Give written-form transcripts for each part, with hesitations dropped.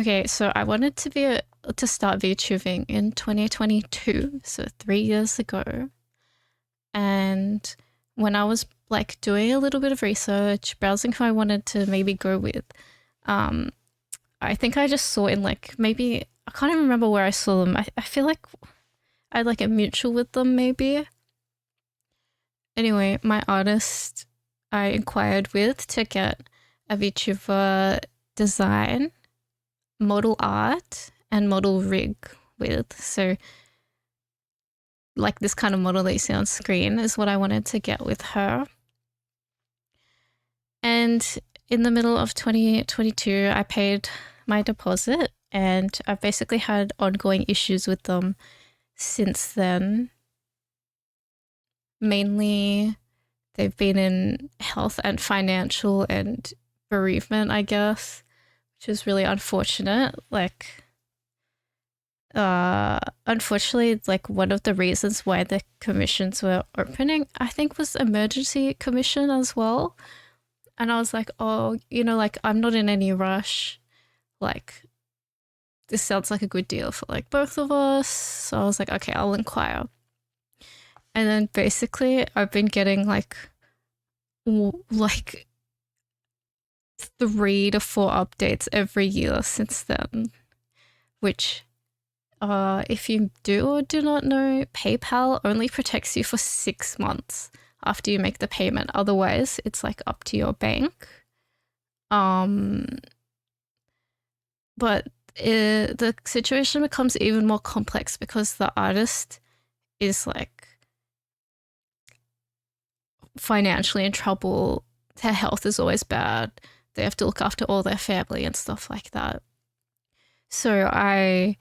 Okay, so I wanted to start VTubing in 2022, so 3 years ago. And when I was like doing a little bit of research, browsing who I wanted to maybe go with, um, I think I just saw in like maybe I can't even remember where I saw them. I feel like I had like a mutual with them maybe. Anyway, my artist I inquired with to get a VTuber design, model art, and model rig with. So like this kind of model that you see on screen is what I wanted to get with her. And in the middle of 2022, I paid my deposit and I've basically had ongoing issues with them since then. Mainly, they've been in health and financial and bereavement, I guess, which is really unfortunate. Unfortunately, like one of the reasons why the commissions were opening, I think, was emergency commission as well. And I was like, oh, like I'm not in any rush. Like, this sounds like a good deal for like both of us. So I was like, okay, I'll inquire. And then basically, I've been getting like 3 to 4 updates every year since then, which if you do or do not know, PayPal only protects you for 6 months after you make the payment. Otherwise, it's like up to your bank. But the situation becomes even more complex because the artist is like financially in trouble. Their health is always bad. They have to look after all their family and stuff like that. So I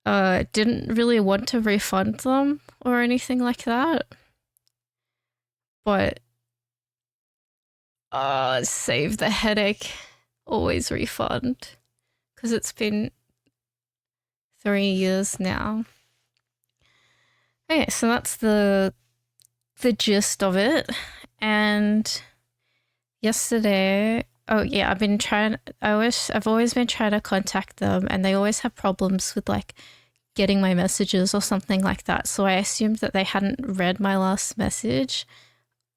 didn't really want to refund them or anything like that. But save the headache, always refund. Because it's been 3 years now. Okay, so that's the gist of it. And yesterday, I've always been trying to contact them, and they always have problems with like getting my messages or something like that. So I assumed that they hadn't read my last message.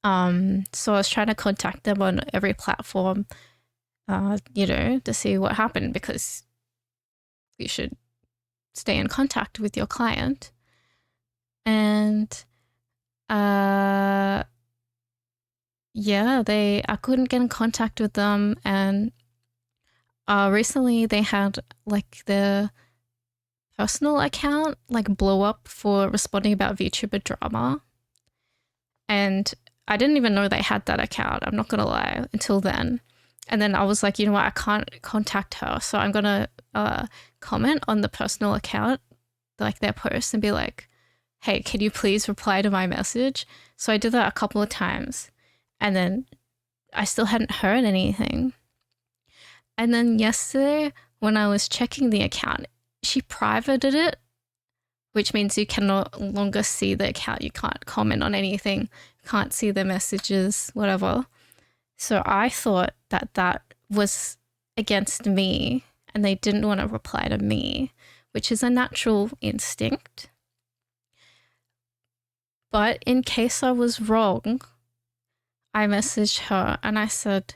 So I was trying to contact them on every platform, to see what happened, because you should stay in contact with your client. And I couldn't get in contact with them. And recently they had like their personal account like blow up for responding about VTuber drama. And I didn't even know they had that account, I'm not gonna lie, until then. And then I was like, you know what, I can't contact her, so I'm gonna comment on the personal account, like their post, and be like, hey, can you please reply to my message? So I did that a couple of times, and then I still hadn't heard anything. And then yesterday, when I was checking the account, she privated it, which means you can no longer see the account. You can't comment on anything, can't see the messages, whatever. So I thought that that was against me and they didn't want to reply to me, which is a natural instinct. But in case I was wrong, I messaged her and I said,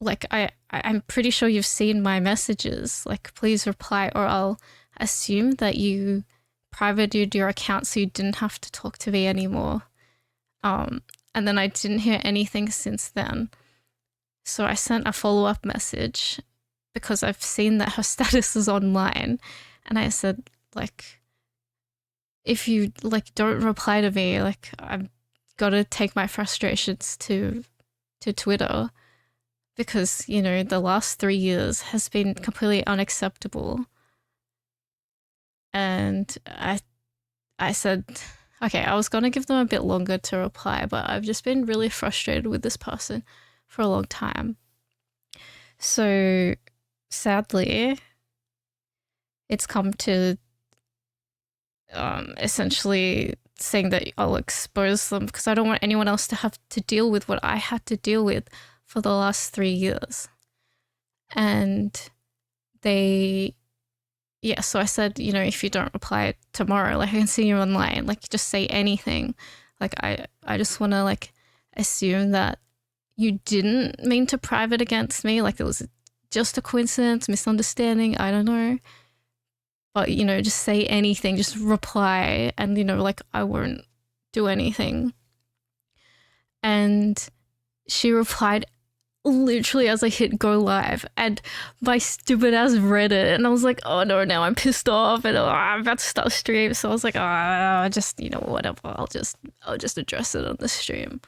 I'm pretty sure you've seen my messages. Like, please reply or I'll assume that you privated your account so you didn't have to talk to me anymore. And then I didn't hear anything since then. So I sent a follow-up message because I've seen that her status is online. And I said, like, if you like don't reply to me, like I've got to take my frustrations to Twitter, because, the last 3 years has been completely unacceptable. And I said, okay, I was going to give them a bit longer to reply, but I've just been really frustrated with this person for a long time. So sadly, it's come to essentially saying that I'll expose them because I don't want anyone else to have to deal with what I had to deal with for the last 3 years. And so I said, if you don't reply tomorrow, like, I can see you online, like, just say anything. Like, I just want to, like, assume that you didn't mean to private against me. Like, it was just a coincidence, misunderstanding, I don't know. But, just say anything, just reply, and, like, I won't do anything. And she replied literally as I hit go live, and my stupid ass read it, and I was like, oh no, now I'm pissed off, and I'm about to start a stream. So I was like, just whatever, I'll just address it on the stream.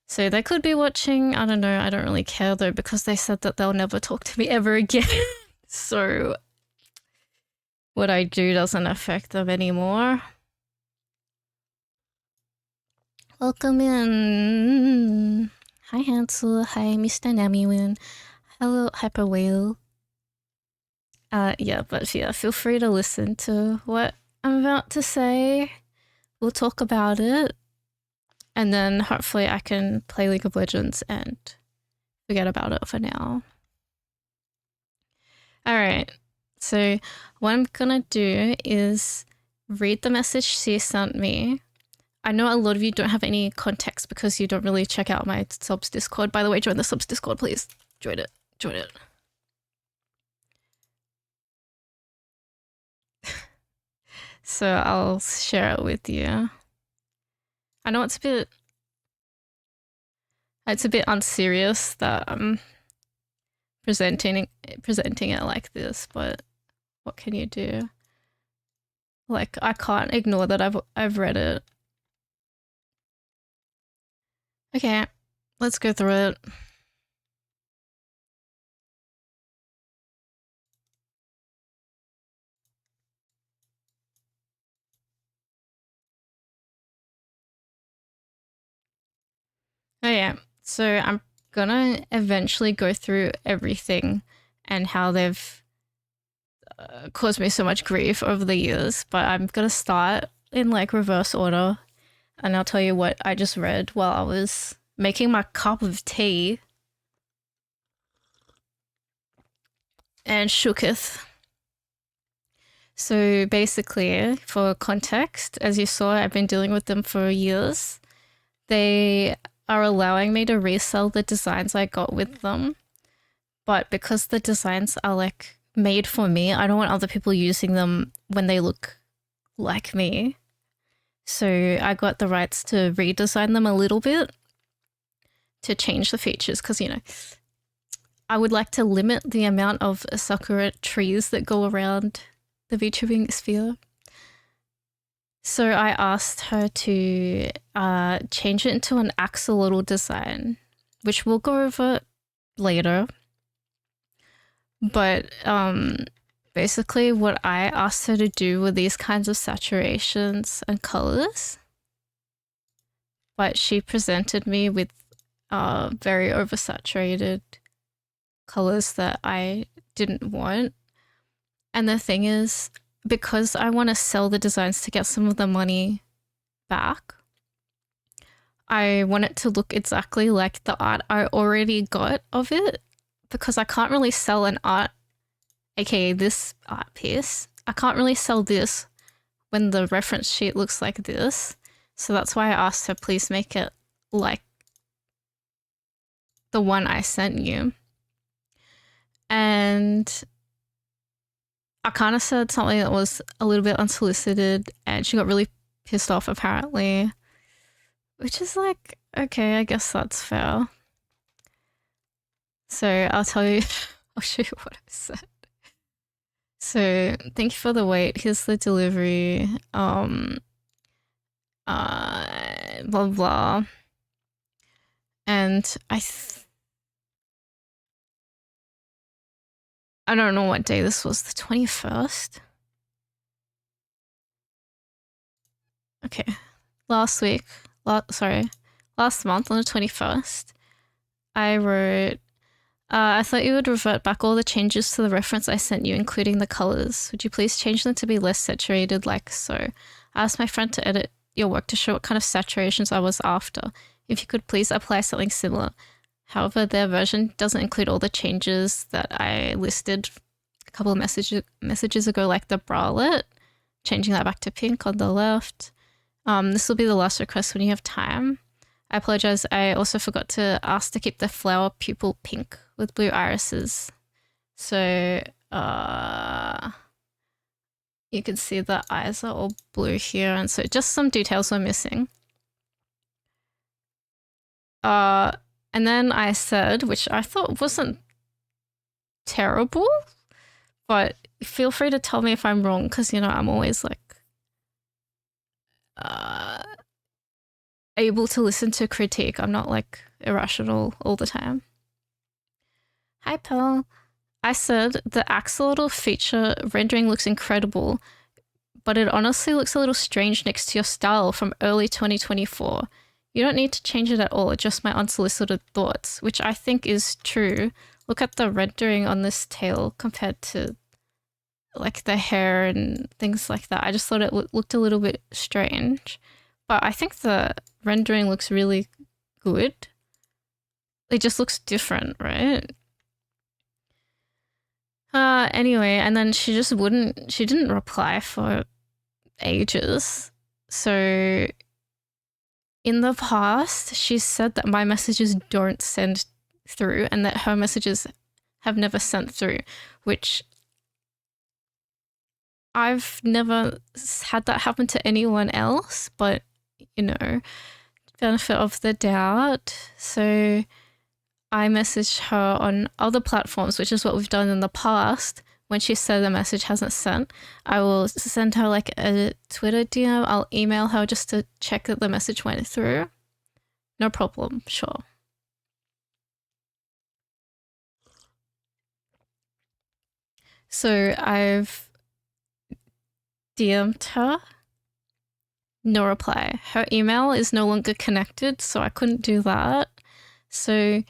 So they could be watching, I don't know, I don't really care though, because they said that they'll never talk to me ever again. So what I do doesn't affect them anymore. Welcome in. Hi Hansel, hi Mr. Namiwin, hello Hyper Whale. But feel free to listen to what I'm about to say. We'll talk about it, and then hopefully I can play League of Legends and forget about it for now. Alright, so what I'm gonna do is read the message she sent me. I know a lot of you don't have any context because you don't really check out my subs Discord. By the way, join the subs Discord, please. Join it. So I'll share it with you. I know it's a bit unserious that I'm presenting it like this, but what can you do? Like, I can't ignore that I've read it. Okay, let's go through it. Okay, so I'm gonna eventually go through everything and how they've caused me so much grief over the years, but I'm gonna start in like reverse order, and I'll tell you what I just read while I was making my cup of tea and shooketh. So basically, for context, as you saw, I've been dealing with them for years. They are allowing me to resell the designs I got with them, but because the designs are like made for me, I don't want other people using them when they look like me. So I got the rights to redesign them a little bit to change the features, because I would like to limit the amount of sakura trees that go around the VTubing sphere. So I asked her to change it into an axolotl design, which we'll go over later. But basically what I asked her to do were these kinds of saturations and colors. But she presented me with very oversaturated colors that I didn't want. And the thing is, because I want to sell the designs to get some of the money back, I want it to look exactly like the art I already got of it, because I can't really sell an art, aka this art piece. I can't really sell this when the reference sheet looks like this. So that's why I asked her, please make it like the one I sent you. And I kind of said something that was a little bit unsolicited, and she got really pissed off apparently, which is like, okay, I guess that's fair. So I'll tell you, I'll show you what I said. So thank you for the wait. Here's the delivery. Blah blah. And I don't know what day this was, the 21st? Okay, last month on the 21st, I wrote, I thought you would revert back all the changes to the reference I sent you, including the colors. Would you please change them to be less saturated like so? I asked my friend to edit your work to show what kind of saturations I was after. If you could please apply something similar. However, their version doesn't include all the changes that I listed a couple of messages ago, like the bralette, changing that back to pink on the left. This will be the last request when you have time. I apologize. I also forgot to ask to keep the flower pupil pink with blue irises. So you can see the eyes are all blue here, and so just some details were missing. And then I said, which I thought wasn't terrible, but feel free to tell me if I'm wrong, because, you know, I'm always like able to listen to critique. I'm not like irrational all the time. Hi, Pearl. I said the axolotl feature rendering looks incredible, but it honestly looks a little strange next to your style from early 2024. You don't need to change it at all, just my unsolicited thoughts, which I think is true. Look at the rendering on this tail compared to like the hair and things like that. I just thought it looked a little bit strange, but I think the rendering looks really good. It just looks different, right? Anyway, and then she didn't reply for ages. So in the past, she said that my messages don't send through and that her messages have never sent through, which I've never had that happen to anyone else, but, you know, benefit of the doubt. So I messaged her on other platforms, which is what we've done in the past. When she said the message hasn't sent, I will send her like a Twitter DM. I'll email her just to check that the message went through. No problem, sure. So I've DM'd her. No reply. Her email is no longer connected, so I couldn't do that. So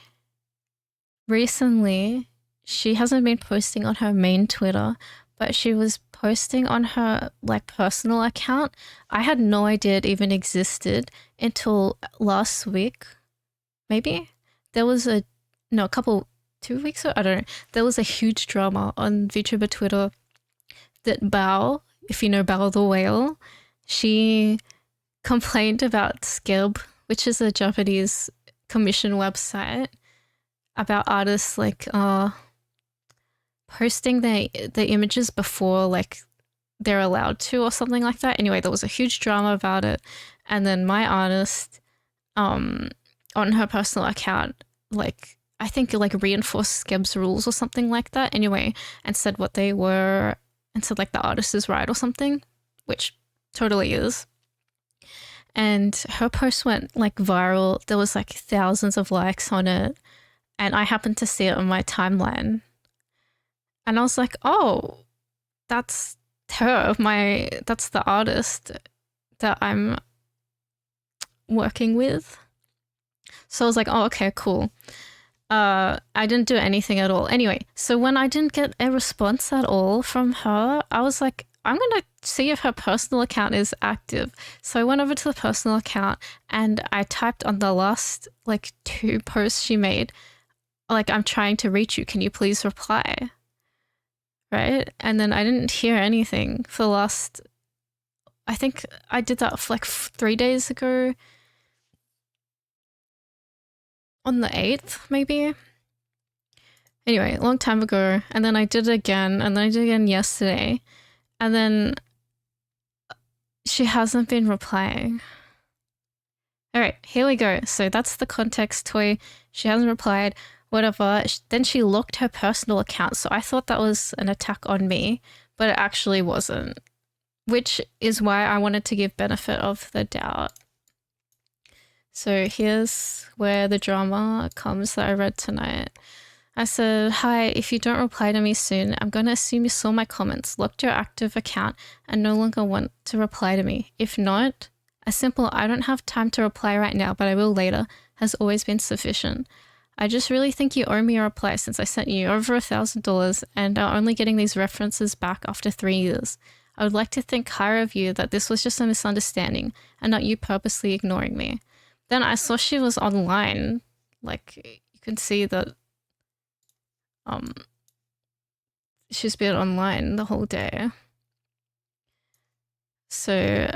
recently, she hasn't been posting on her main Twitter, but she was posting on her like personal account. I had no idea it even existed until last week, maybe. There was 2 weeks ago, I don't know. There was a huge drama on VTuber Twitter that Bao, if you know Bao the whale, she complained about Skeb, which is a Japanese commission website, about artists like posting the images before like they're allowed to or something like that. Anyway, there was a huge drama about it, and then my artist on her personal account, like I think like reinforced Skeb's rules or something like that anyway, and said what they were, and said like the artist is right or something, which totally is. And her post went like viral. There was like thousands of likes on it, and I happened to see it on my timeline. And I was like, oh, that's her. That's the artist that I'm working with. So I was like, oh, okay, cool. I didn't do anything at all. Anyway, so when I didn't get a response at all from her, I was like, I'm going to see if her personal account is active. So I went over to the personal account and I typed on the last like 2 posts she made, like, I'm trying to reach you. Can you please reply? Right? And then I didn't hear anything for the last, I think I did that for like 3 days ago. On the 8th, maybe? Anyway, long time ago. And then I did it again. And then I did it again yesterday. And then she hasn't been replying. All right, here we go. So that's the context toy. She hasn't replied. Whatever. Then she locked her personal account. So I thought that was an attack on me, but it actually wasn't. Which is why I wanted to give benefit of the doubt. So here's where the drama comes that I read tonight. I said, hi, if you don't reply to me soon, I'm going to assume you saw my comments, locked your active account, and no longer want to reply to me. If not, a simple I don't have time to reply right now, but I will later has always been sufficient. I just really think you owe me a reply since I sent you over $1,000 and are only getting these references back after 3 years. I would like to think higher of you that this was just a misunderstanding and not you purposely ignoring me. Then I saw she was online, like you can see that she's been online the whole day. So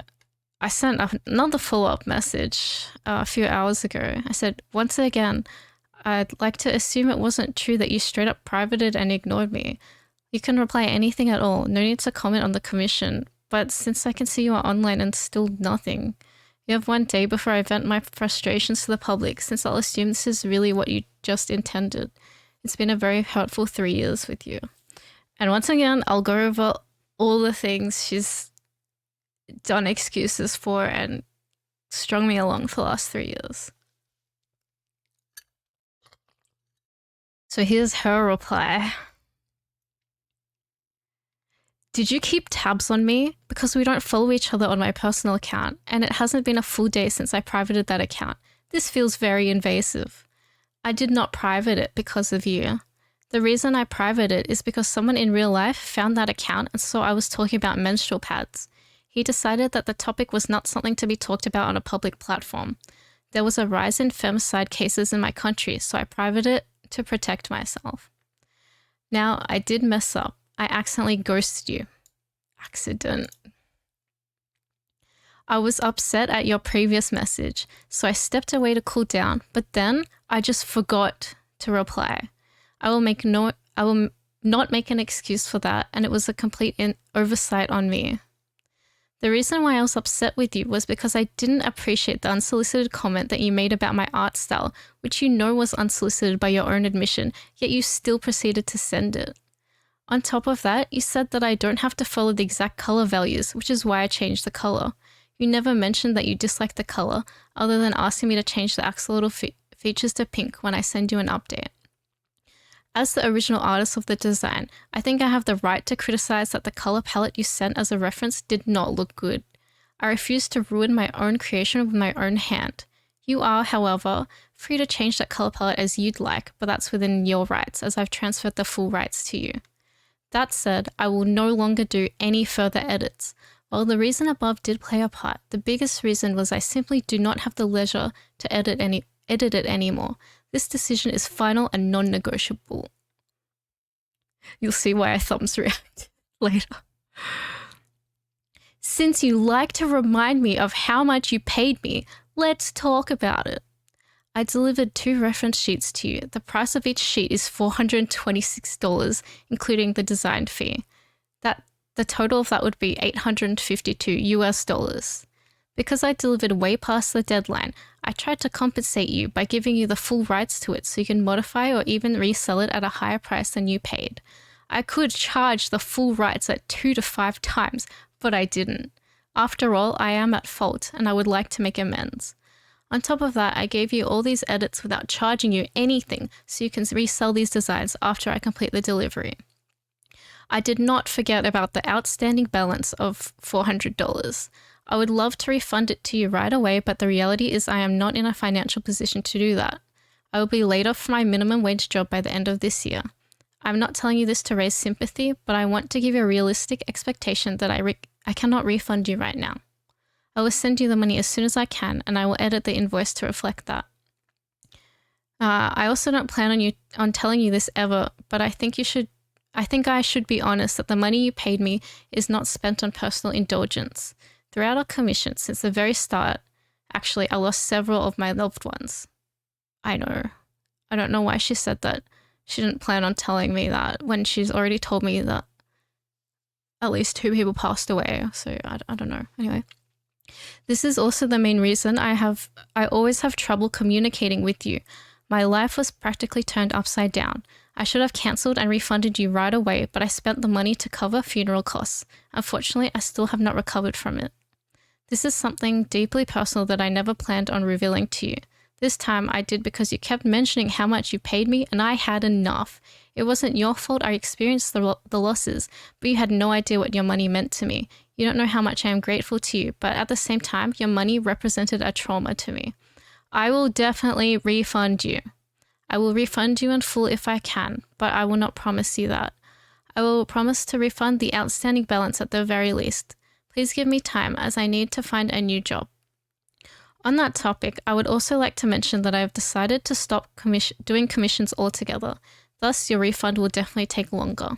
I sent another follow-up message a few hours ago. I said, once again, I'd like to assume it wasn't true that you straight up privated and ignored me. You can reply anything at all. No need to comment on the commission. But since I can see you are online and still nothing, you have one day before I vent my frustrations to the public, since I'll assume this is really what you just intended. It's been a very hurtful 3 years with you. And once again, I'll go over all the things she's done excuses for and strung me along for the last 3 years. So here's her reply. Did you keep tabs on me? Because we don't follow each other on my personal account, and it hasn't been a full day since I privated that account. This feels very invasive. I did not private it because of you. The reason I privated it is because someone in real life found that account and saw I was talking about menstrual pads. He decided that the topic was not something to be talked about on a public platform. There was a rise in femicide cases in my country, so I privated it to protect myself. Now, I did mess up. I accidentally ghosted you. Accident. I was upset at your previous message, so I stepped away to cool down, but then I just forgot to reply. I will not make an excuse for that, and it was a complete oversight on me. The reason why I was upset with you was because I didn't appreciate the unsolicited comment that you made about my art style, which you know was unsolicited by your own admission, yet you still proceeded to send it. On top of that, you said that I don't have to follow the exact color values, which is why I changed the color. You never mentioned that you disliked the color, other than asking me to change the axolotl features to pink when I send you an update. As the original artist of the design, I think I have the right to criticize that the color palette you sent as a reference did not look good. I refuse to ruin my own creation with my own hand. You are, however, free to change that color palette as you'd like, but that's within your rights, as I've transferred the full rights to you. That said, I will no longer do any further edits. While the reason above did play a part, the biggest reason was I simply do not have the leisure to edit it anymore. This decision is final and non-negotiable. You'll see why I thumbs react later. Since you like to remind me of how much you paid me, let's talk about it. I delivered 2 reference sheets to you. The price of each sheet is $426, including the design fee. The total of that would be $852 US. Because I delivered way past the deadline, I tried to compensate you by giving you the full rights to it so you can modify or even resell it at a higher price than you paid. I could charge the full rights at 2 to 5 times, but I didn't. After all, I am at fault and I would like to make amends. On top of that, I gave you all these edits without charging you anything so you can resell these designs after I complete the delivery. I did not forget about the outstanding balance of $400. I would love to refund it to you right away, but the reality is I am not in a financial position to do that. I will be laid off my minimum wage job by the end of this year. I'm not telling you this to raise sympathy, but I want to give you a realistic expectation that I cannot refund you right now. I will send you the money as soon as I can, and I will edit the invoice to reflect that. I also don't plan on telling you this ever, but I think I should be honest that the money you paid me is not spent on personal indulgence. Throughout our commission, since the very start, actually, I lost several of my loved ones. I know. I don't know why she said that. She didn't plan on telling me that when she's already told me that at least 2 people passed away. So I don't know. Anyway. This is also the main reason I always have trouble communicating with you. My life was practically turned upside down. I should have cancelled and refunded you right away, but I spent the money to cover funeral costs. Unfortunately, I still have not recovered from it. This is something deeply personal that I never planned on revealing to you. This time I did because you kept mentioning how much you paid me and I had enough. It wasn't your fault I experienced the losses, but you had no idea what your money meant to me. You don't know how much I am grateful to you, but at the same time, your money represented a trauma to me. I will definitely refund you. I will refund you in full if I can, but I will not promise you that. I will promise to refund the outstanding balance at the very least. Please give me time as I need to find a new job. On that topic, I would also like to mention that I have decided to stop doing commissions altogether. Thus, your refund will definitely take longer.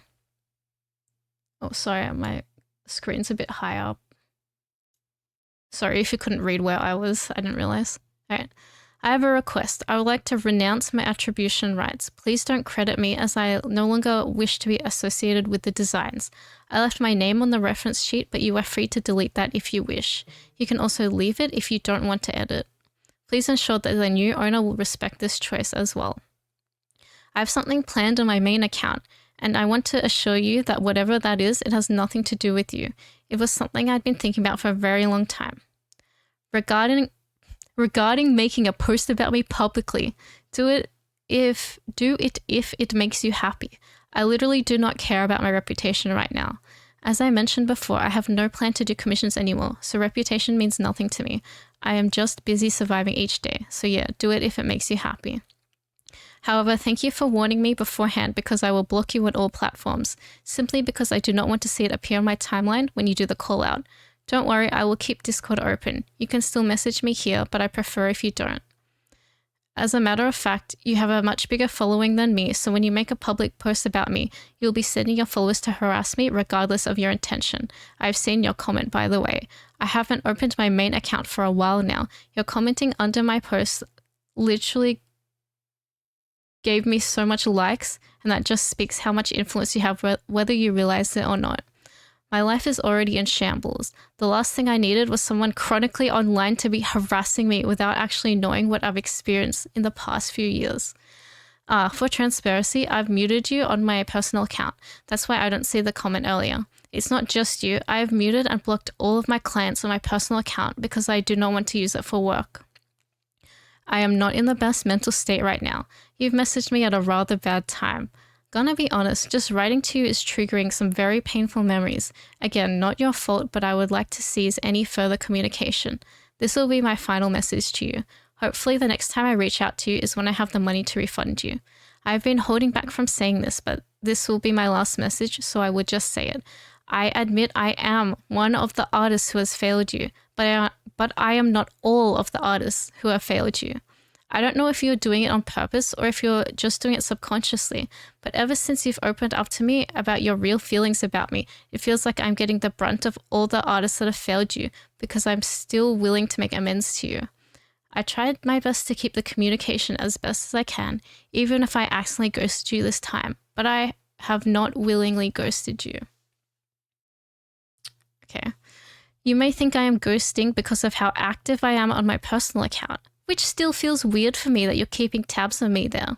Oh, sorry, my screen's a bit high up. Sorry if you couldn't read where I was. I didn't realize. All right. I have a request. I would like to renounce my attribution rights. Please don't credit me as I no longer wish to be associated with the designs. I left my name on the reference sheet, but you are free to delete that if you wish. You can also leave it if you don't want to edit. Please ensure that the new owner will respect this choice as well. I have something planned on my main account, and I want to assure you that whatever that is, it has nothing to do with you. It was something I'd been thinking about for a very long time. Regarding making a post about me publicly, do it if it makes you happy. I literally do not care about my reputation right now. As I mentioned before, I have no plan to do commissions anymore, so reputation means nothing to me. I am just busy surviving each day, so yeah, do it if it makes you happy. However, thank you for warning me beforehand because I will block you on all platforms, simply because I do not want to see it appear on my timeline when you do the call out. Don't worry, I will keep Discord open. You can still message me here, but I prefer if you don't. As a matter of fact, you have a much bigger following than me, so when you make a public post about me, you'll be sending your followers to harass me regardless of your intention. I've seen your comment, by the way. I haven't opened my main account for a while now. Your commenting under my post literally gave me so much likes, and that just speaks how much influence you have whether you realize it or not. My life is already in shambles. The last thing I needed was someone chronically online to be harassing me without actually knowing what I've experienced in the past few years. For transparency, I've muted you on my personal account. That's why I don't see the comment earlier. It's not just you. I have muted and blocked all of my clients on my personal account because I do not want to use it for work. I am not in the best mental state right now. You've messaged me at a rather bad time. Gonna be honest, just writing to you is triggering some very painful memories. Again, not your fault, but I would like to cease any further communication. This will be my final message to you. Hopefully the next time I reach out to you is when I have the money to refund you. I've been holding back from saying this, but this will be my last message, so I would just say it. I admit I am one of the artists who has failed you, but I am not all of the artists who have failed you. I don't know if you're doing it on purpose or if you're just doing it subconsciously, but ever since you've opened up to me about your real feelings about me, it feels like I'm getting the brunt of all the artists that have failed you because I'm still willing to make amends to you. I tried my best to keep the communication as best as I can, even if I accidentally ghosted you this time, but I have not willingly ghosted you. Okay. You may think I am ghosting because of how active I am on my personal account, which still feels weird for me that you're keeping tabs on me there.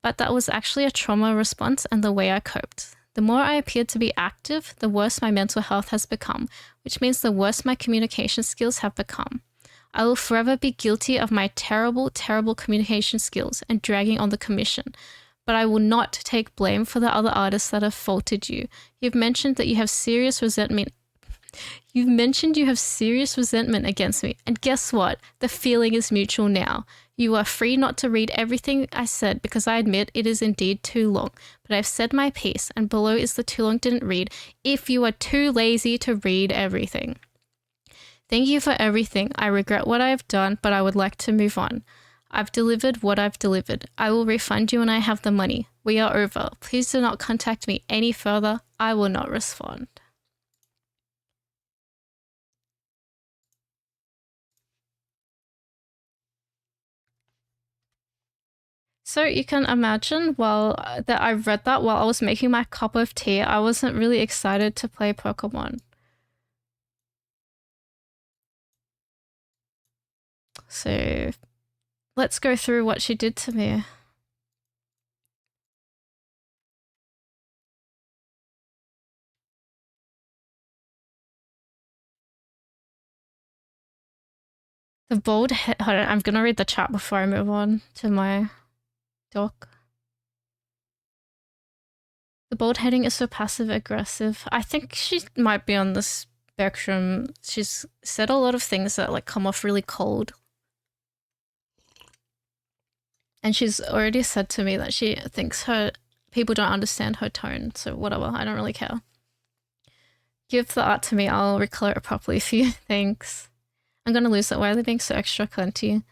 But that was actually a trauma response and the way I coped. The more I appeared to be active, the worse my mental health has become, which means the worse my communication skills have become. I will forever be guilty of my terrible, terrible communication skills and dragging on the commission, but I will not take blame for the other artists that have faulted you. You've mentioned that you have serious resentment against me, and guess what? The feeling is mutual now. You are free not to read everything I said because I admit it is indeed too long, but I've said my piece, and below is the too long didn't read if you are too lazy to read everything. Thank you for everything. I regret what I have done, but I would like to move on. I've delivered what I've delivered. I will refund you when I have the money. We are over. Please do not contact me any further. I will not respond. So you can imagine that I read that while I was making my cup of tea, I wasn't really excited to play Pokemon. So let's go through what she did to me. The bold head. Hold on, I'm gonna read the chat before I move on to my doc. The bold heading is so passive aggressive. I think she might be on the spectrum. She's said a lot of things that like come off really cold. And she's already said to me that she thinks people don't understand her tone. So whatever, I don't really care. Give the art to me, I'll recolor it properly for you. Thanks. I'm gonna lose that. Why are they being so extra cunty?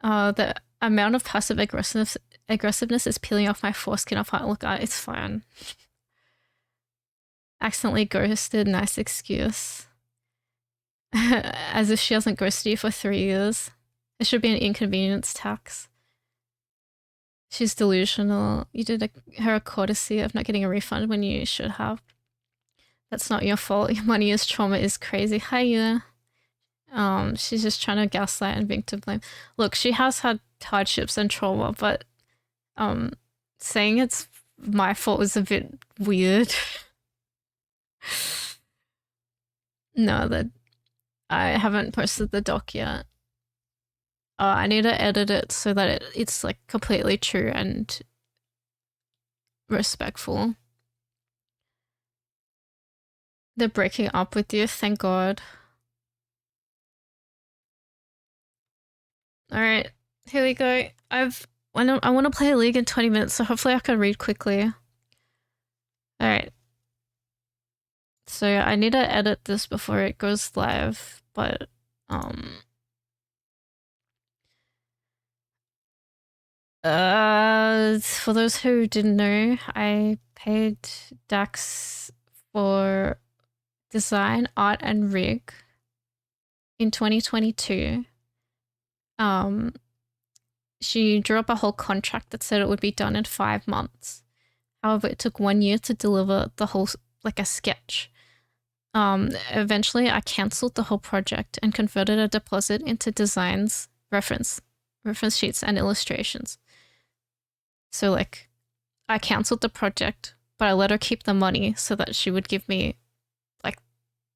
The amount of passive aggressiveness is peeling off my foreskin apart. Look, it's fine. Accidentally ghosted, nice excuse. As if she hasn't ghosted you for 3 years. It should be an inconvenience tax. She's delusional. You did her a courtesy of not getting a refund when you should have. That's not your fault. Your money is trauma is crazy. Hiya. She's just trying to gaslight and being to blame. Look, she has had hardships and trauma, but saying it's my fault is a bit weird. No, that I haven't posted the doc yet. I need to edit it so that it's like completely true and respectful. They're breaking up with you, thank God. Alright, here we go. I want to play a league in 20 minutes, so hopefully I can read quickly. Alright. So I need to edit this before it goes live, but for those who didn't know, I paid Dax for design, art, and rig in 2022. She drew up a whole contract that said it would be done in 5 months. However, it took 1 year to deliver the whole, like a sketch. Eventually I cancelled the whole project and converted a deposit into designs, reference sheets, and illustrations. So like, I cancelled the project, but I let her keep the money so that she would give me like,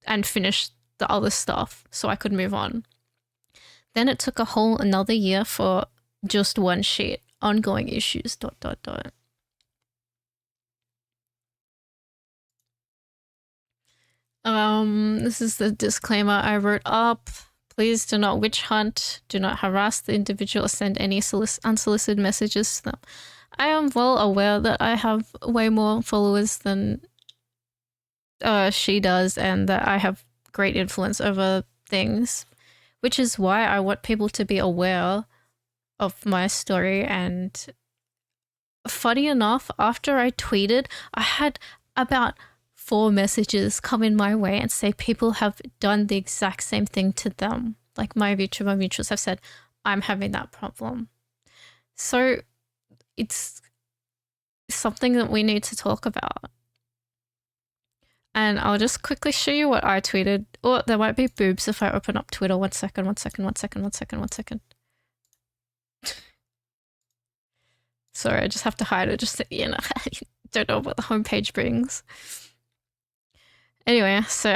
and finish the other stuff so I could move on. Then it took a whole another year for just one sheet. Ongoing issues, ... This is the disclaimer I wrote up. Please do not witch hunt. Do not harass the individual or send any unsolicited messages to them. I am well aware that I have way more followers than she does, and that I have great influence over things, which is why I want people to be aware of my story. And funny enough, after I tweeted, I had about 4 messages come in my way and say people have done the exact same thing to them. Like my VTuber mutuals have said, I'm having that problem. So it's something that we need to talk about. And I'll just quickly show you what I tweeted. Oh, there might be boobs if I open up Twitter. One second. Sorry, I just have to hide it just so, you know, don't know what the homepage brings. Anyway, so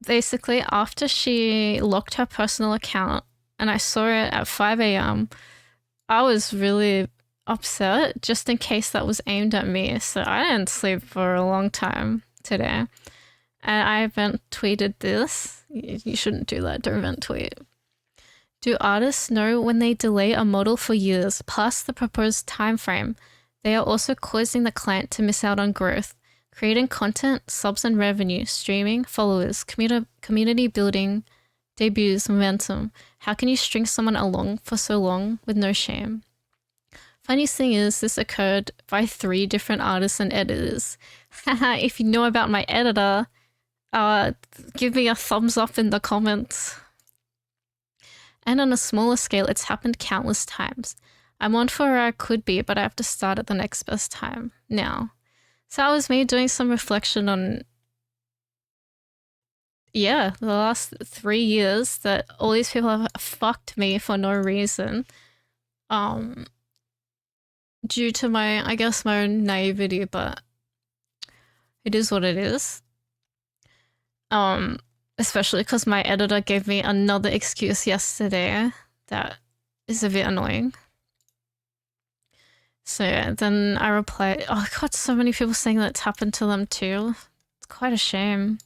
basically after she locked her personal account and I saw it at 5 a.m, I was really upset just in case that was aimed at me. So I didn't sleep for a long time today. And I event tweeted this. You shouldn't do that, don't event tweet. Do artists know when they delay a model for years past the proposed time frame, they are also causing the client to miss out on growth? Creating content, subs and revenue, streaming, followers, community building, debuts, momentum. How can you string someone along for so long with no shame? Funniest thing is, this occurred by 3 different artists and editors. If you know about my editor, give me a thumbs up in the comments. And on a smaller scale, it's happened countless times. I'm on for where I could be, but I have to start at the next best time now. So that was me doing some reflection on, the last 3 years that all these people have fucked me for no reason. Due to my, I guess, my own naivety, but it is what it is. Especially because my editor gave me another excuse yesterday that is a bit annoying. So yeah, then I replied, oh, I got so many people saying that it's happened to them too. It's quite a shame.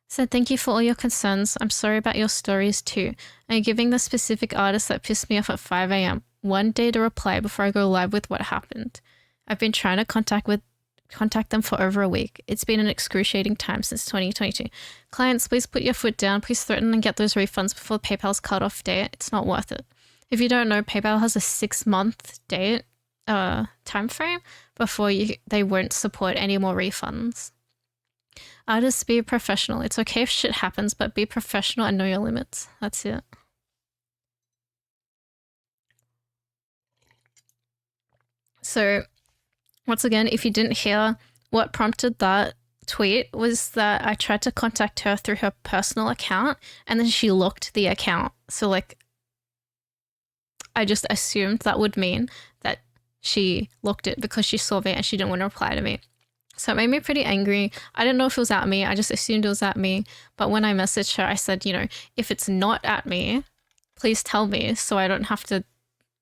So thank you for all your concerns. I'm sorry about your stories too. I'm giving the specific artist that pissed me off at 5 a.m. 1 day to reply before I go live with what happened. I've been trying to contact them for over a week. It's been an excruciating time since 2022. Clients, please put your foot down. Please threaten and get those refunds before PayPal's cutoff date. It's not worth it. If you don't know, PayPal has a 6-month date time frame before they won't support any more refunds. Artists, be professional. It's okay if shit happens, but be professional and know your limits. That's it. So, once again, if you didn't hear, what prompted that tweet was that I tried to contact her through her personal account and then she locked the account. So, like, I just assumed that would mean that she locked it because she saw me and she didn't want to reply to me. So it made me pretty angry. I didn't know if it was at me. I just assumed it was at me. But when I messaged her, I said, you know, if it's not at me, please tell me so I don't have to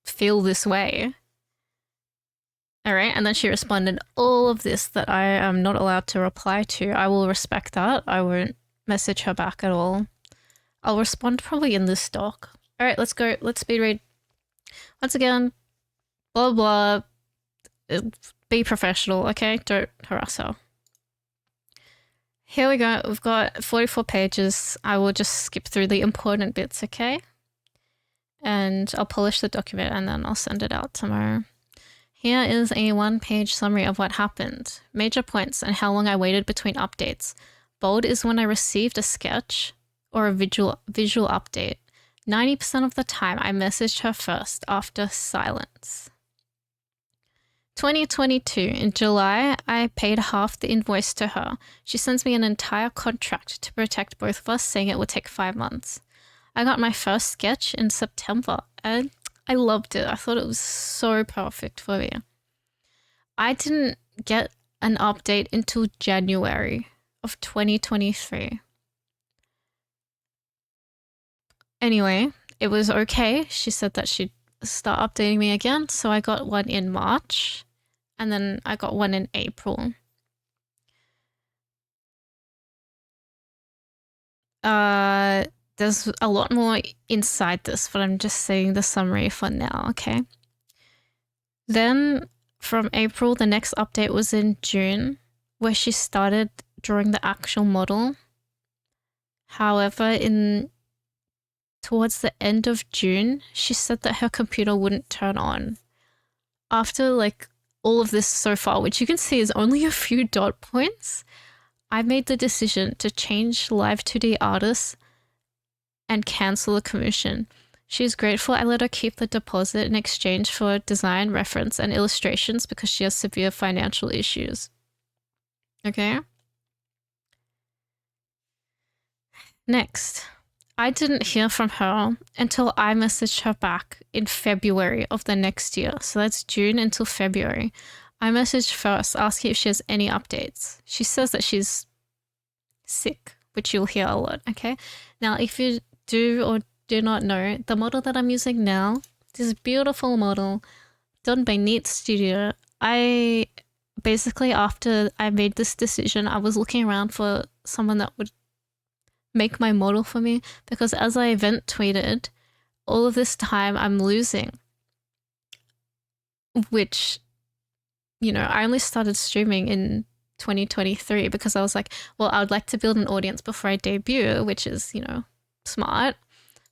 feel this way. All right. And then she responded, all of this that I am not allowed to reply to. I will respect that. I won't message her back at all. I'll respond probably in this doc. All right, let's go. Let's speed read. Once again, blah, blah. Be professional, okay? Don't harass her. Here we go. We've got 44 pages. I will just skip through the important bits, okay? And I'll polish the document and then I'll send it out tomorrow. Here is a 1-page summary of what happened. Major points and how long I waited between updates. Bold is when I received a sketch or a visual update. 90% of the time I messaged her first after silence. 2022, in July, I paid half the invoice to her. She sends me an entire contract to protect both of us, saying it would take 5 months. I got my first sketch in September, and I loved it. I thought it was so perfect for me. I didn't get an update until January of 2023. Anyway, it was okay. She said that she'd start updating me again, so I got one in March. And then I got one in April. There's a lot more inside this, but I'm just saying the summary for now, okay? Then from April, the next update was in June, where she started drawing the actual model. However, towards the end of June, she said that her computer wouldn't turn on. After like all of this so far, which you can see is only a few dot points, I made the decision to change Live 2D artists and cancel the commission. She is grateful I let her keep the deposit in exchange for design, reference, and illustrations because she has severe financial issues. Okay? Next. I didn't hear from her until I messaged her back in February of the next year. So that's June until February. I messaged first, asking if she has any updates. She says that she's sick, which you'll hear a lot, okay? Now, if you do or do not know, the model that I'm using now, this beautiful model done by Neat Studio, I basically, after I made this decision, I was looking around for someone that would make my model for me, because as I event tweeted, all of this time I'm losing, which, you know, I only started streaming in 2023 because I was like, well, I would like to build an audience before I debut, which is, you know, smart,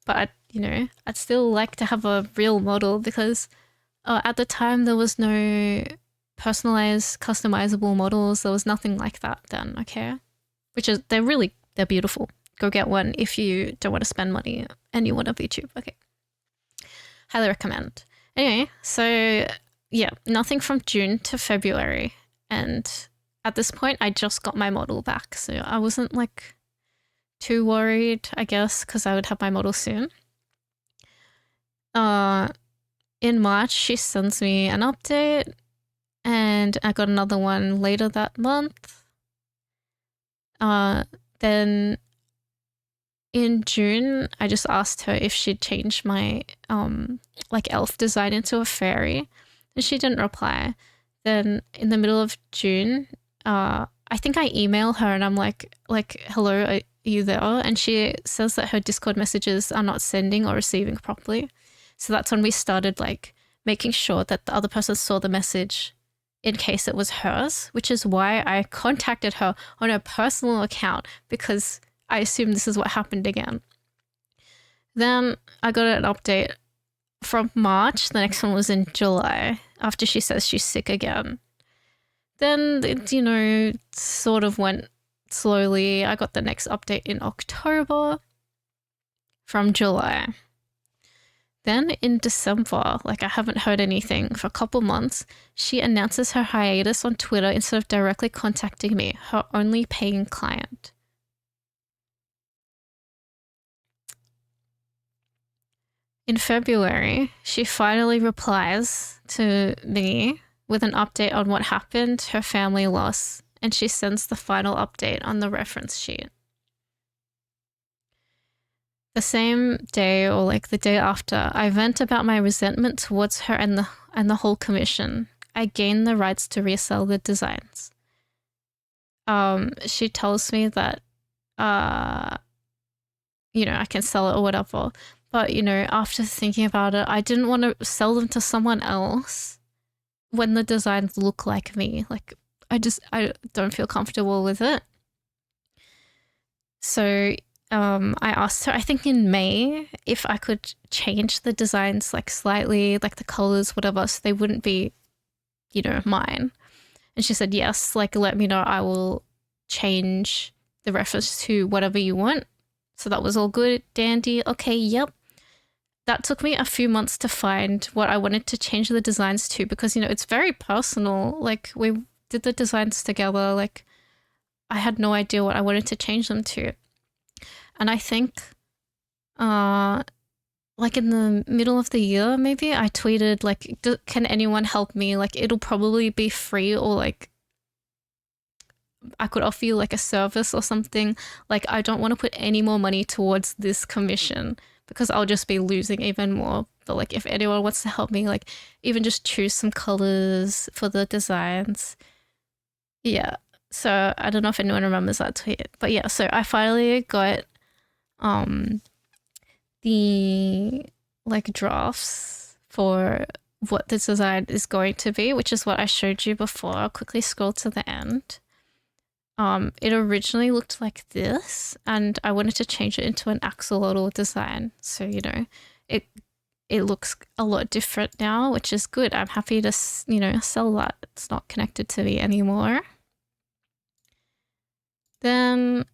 but I'd still like to have a real model because at the time there was no personalized, customizable models. There was nothing like that then, okay? Which is, they're beautiful. Go get one if you don't want to spend money and you want a VTube. Okay. Highly recommend. Anyway, so yeah, nothing from June to February. And at this point, I just got my model back. So I wasn't like too worried, I guess, because I would have my model soon. In March, she sends me an update and I got another one later that month. Then in June, I just asked her if she'd changed my like elf design into a fairy, and she didn't reply. Then in the middle of June, I think I email her and I'm like, hello, are you there? And she says that her Discord messages are not sending or receiving properly. So that's when we started like making sure that the other person saw the message in case it was hers, which is why I contacted her on her personal account because I assumed this is what happened again. Then I got an update from March. The next one was in July after she says she's sick again. Then it, sort of went slowly. I got the next update in October from July. Then in December, I haven't heard anything for a couple months, she announces her hiatus on Twitter instead of directly contacting me, her only paying client. In February, she finally replies to me with an update on what happened, her family loss, and she sends the final update on the reference sheet. The same day or the day after, I vent about my resentment towards her and the whole commission. I gain the rights to resell the designs. She tells me that, I can sell it or whatever. But, after thinking about it, I didn't want to sell them to someone else when the designs look like me. I don't feel comfortable with it. So I asked her, I think in May, if I could change the designs slightly, the colors, whatever, so they wouldn't be, mine. And she said, yes, let me know. I will change the reference to whatever you want. So that was all good, dandy. Okay, yep. That took me a few months to find what I wanted to change the designs to because, it's very personal. We did the designs together. I had no idea what I wanted to change them to. And I think, in the middle of the year, maybe, I tweeted, can anyone help me? It'll probably be free or, I could offer you, a service or something. I don't want to put any more money towards this commission because I'll just be losing even more. But, if anyone wants to help me, even just choose some colors for the designs. Yeah. So, I don't know if anyone remembers that tweet. But, yeah, so I finally got the drafts for what the design is going to be, which is what I showed you before. I'll quickly scroll to the end. It originally looked like this, and I wanted to change it into an axolotl design. So, it looks a lot different now, which is good. I'm happy to, sell that. It's not connected to me anymore. Then,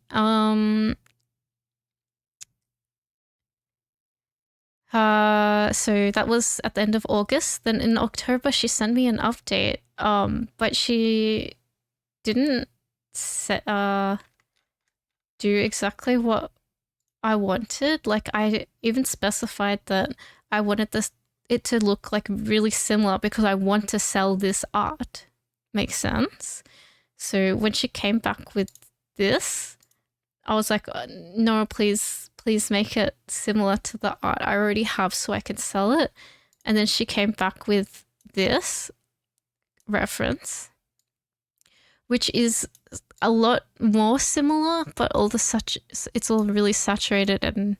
so that was at the end of August. Then in October, she sent me an update. But she didn't do exactly what I wanted. I even specified that I wanted it to look really similar because I want to sell this art. Makes sense? So when she came back with this, I was like, no, please make it similar to the art I already have so I can sell it. And then she came back with this reference, which is a lot more similar, but it's all really saturated, and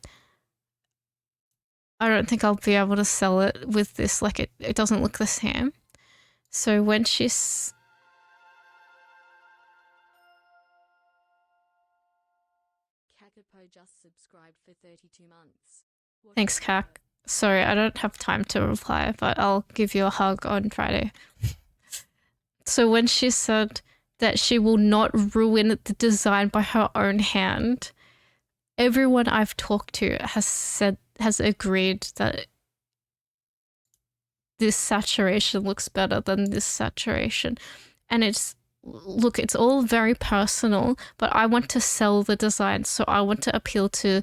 I don't think I'll be able to sell it with this. It doesn't look the same. So when she's Kakapo just subscribed for 32 months. Thanks, Kak. Sorry, I don't have time to reply, but I'll give you a hug on Friday. So when she said that she will not ruin the design by her own hand, everyone I've talked to has agreed that this saturation looks better than this saturation. And it's all very personal, but I want to sell the design, so I want to appeal to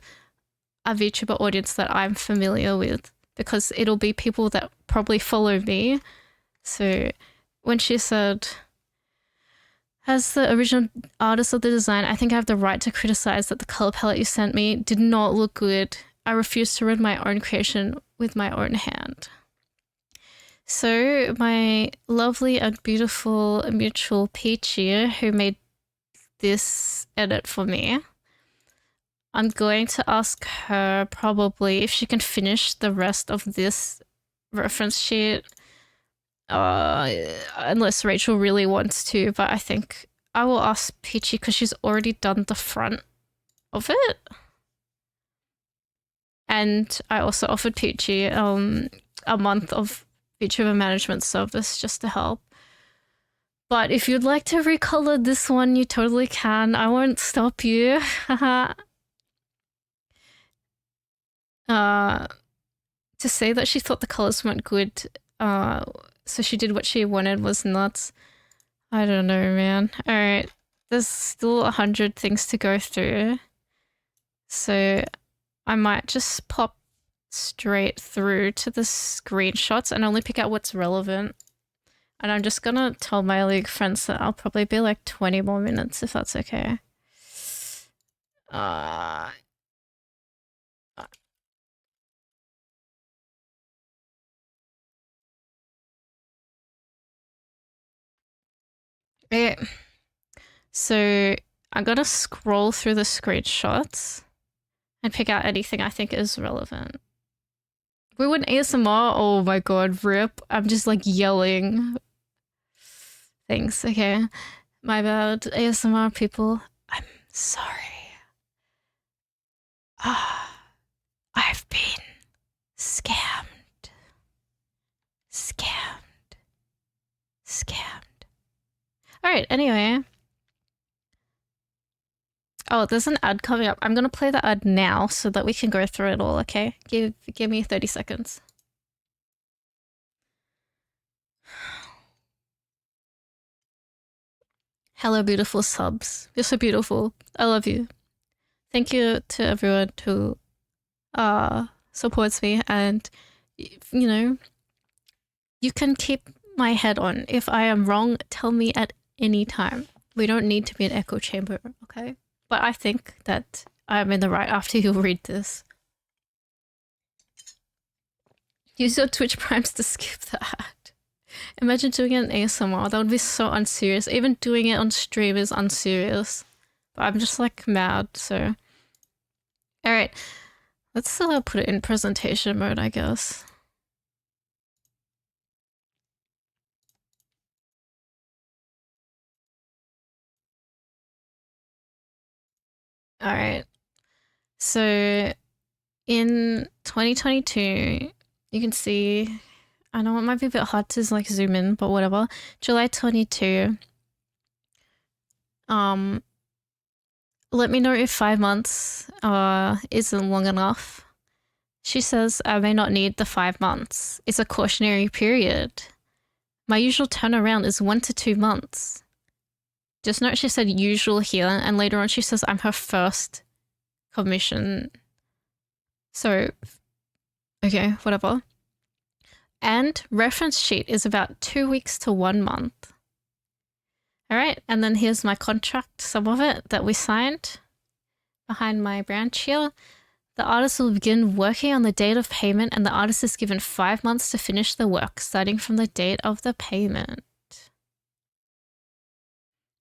a VTuber audience that I'm familiar with, because it'll be people that probably follow me. So when she said, as the original artist of the design, I think I have the right to criticize that the color palette you sent me did not look good. I refuse to ruin my own creation with my own hand. So my lovely and beautiful mutual Peachy, who made this edit for me, I'm going to ask her probably if she can finish the rest of this reference sheet Unless Rachel really wants to, but I think I will ask Peachy because she's already done the front of it. And I also offered Peachy a month of VTuber management service just to help. But if you'd like to recolor this one, you totally can. I won't stop you. To say that she thought the colors weren't good, so she did what she wanted was nuts. I don't know, man. Alright, there's still 100 things to go through. So I might just pop straight through to the screenshots and only pick out what's relevant. And I'm just gonna tell my league friends that I'll probably be like 20 more minutes if that's okay. Okay. So I'm gonna scroll through the screenshots and pick out anything I think is relevant. We went ASMR. Oh my god, rip. I'm just like yelling things. Okay. My bad, ASMR people. I'm sorry. I've been scammed. Alright, anyway. Oh, there's an ad coming up. I'm gonna play the ad now so that we can go through it all, okay? Give me 30 seconds. Hello, beautiful subs. You're so beautiful. I love you. Thank you to everyone who supports me, and you know, you can keep my head on. If I am wrong, tell me at any time. We don't need to be an echo chamber, okay? But I think that I'm in the right after you read this. Use your Twitch primes to skip the ad. Imagine doing it in ASMR. That would be so unserious. Even doing it on stream is unserious. But I'm just like mad, so. Alright. Let's put it in presentation mode, I guess. Alright. So in 2022, you can see, I know it might be a bit hard to like zoom in, but whatever. July 22. Let me know if 5 months isn't long enough. She says I may not need the 5 months. It's a cautionary period. My usual turnaround is 1 to 2 months. Just note she said usual here, and later on she says I'm her first commission. So, okay, whatever. And reference sheet is about 2 weeks to 1 month. Alright, and then here's my contract, some of it that we signed behind my branch here. The artist will begin working on the date of payment, and the artist is given 5 months to finish the work, starting from the date of the payment.